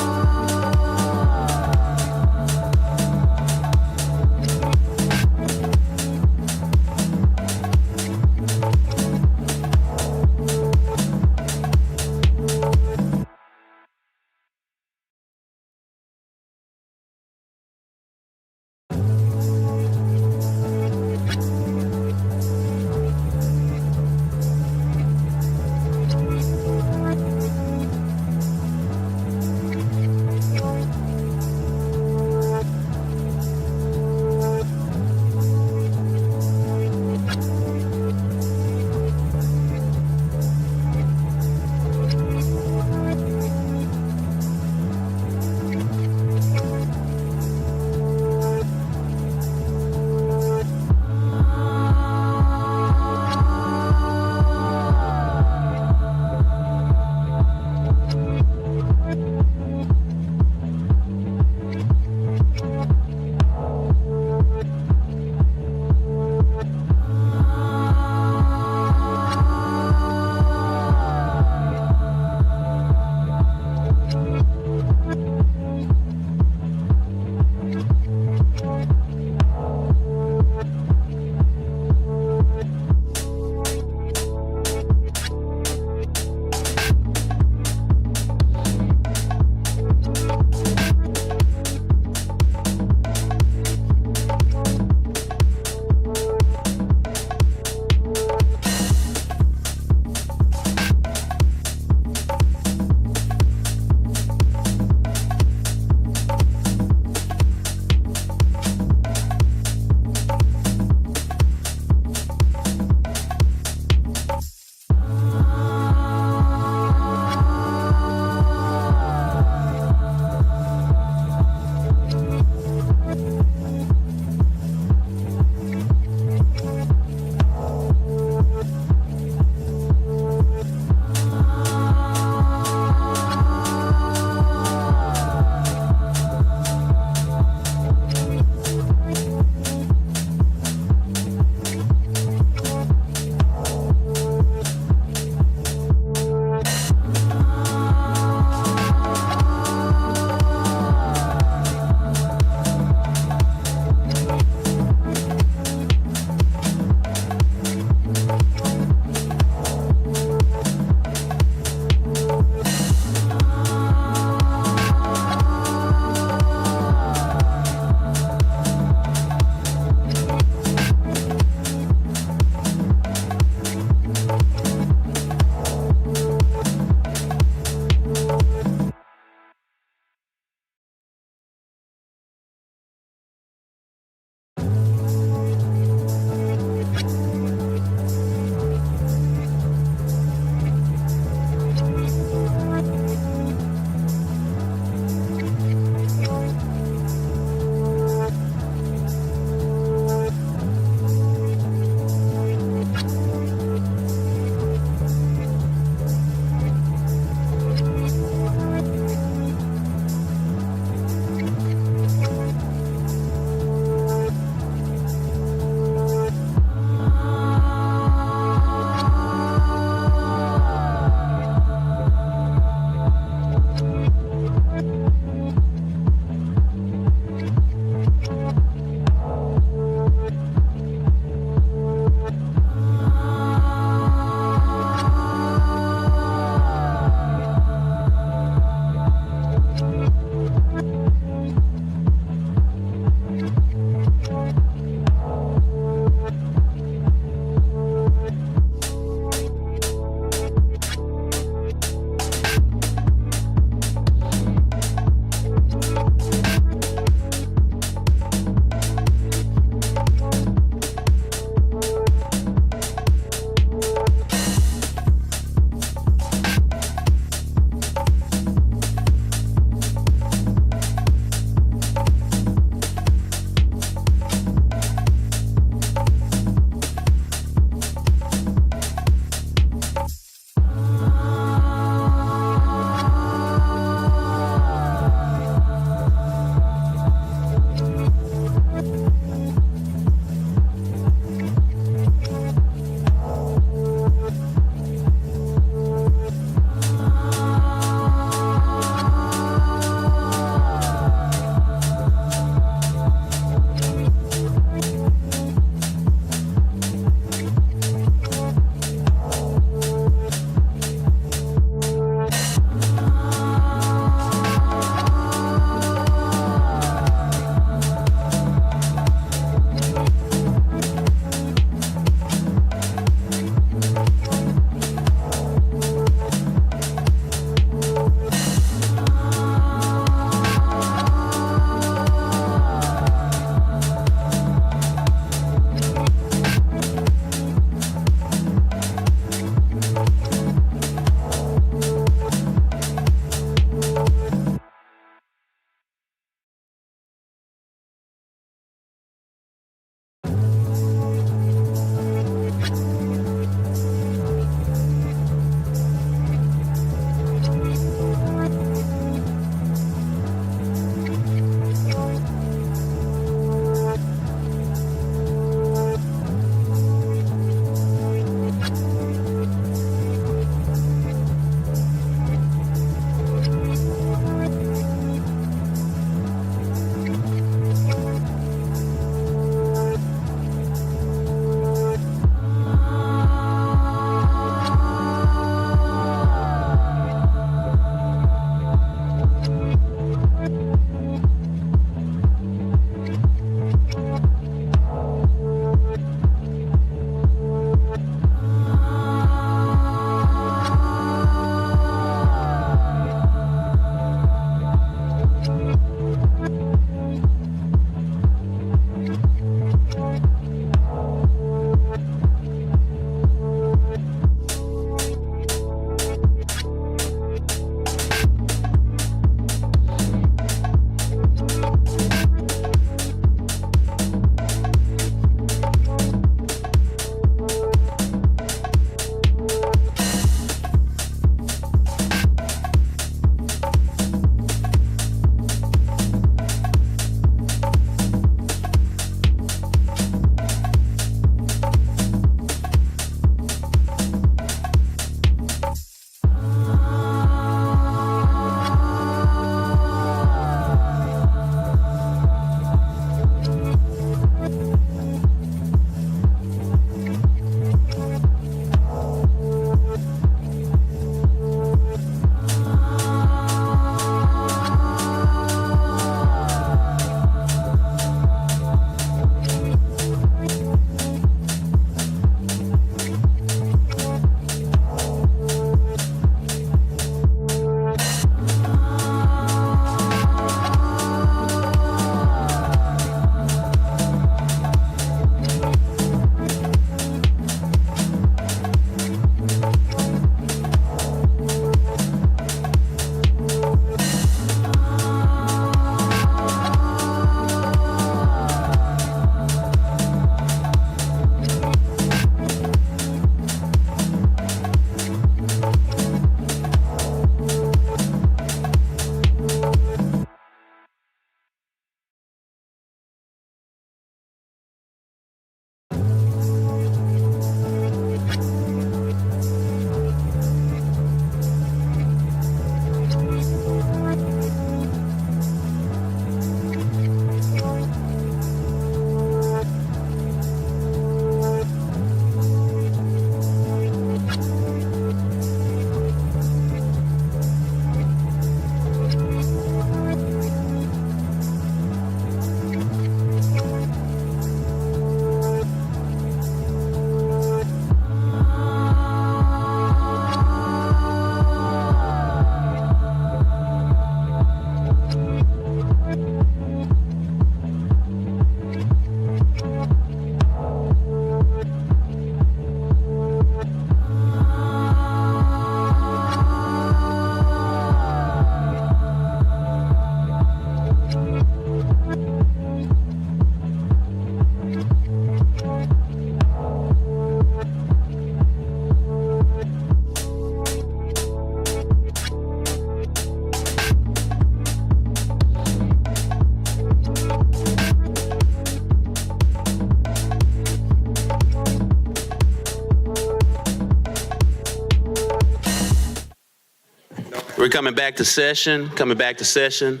We're coming back to session,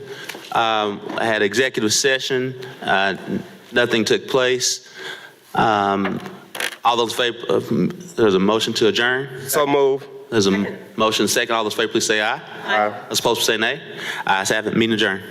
I had executive session. Nothing took place. All those in favor, there's a motion to adjourn. So move. There's a motion second. All those in favor, please say aye. Aye. Those opposed, say nay. Ayes have it. Meeting adjourned.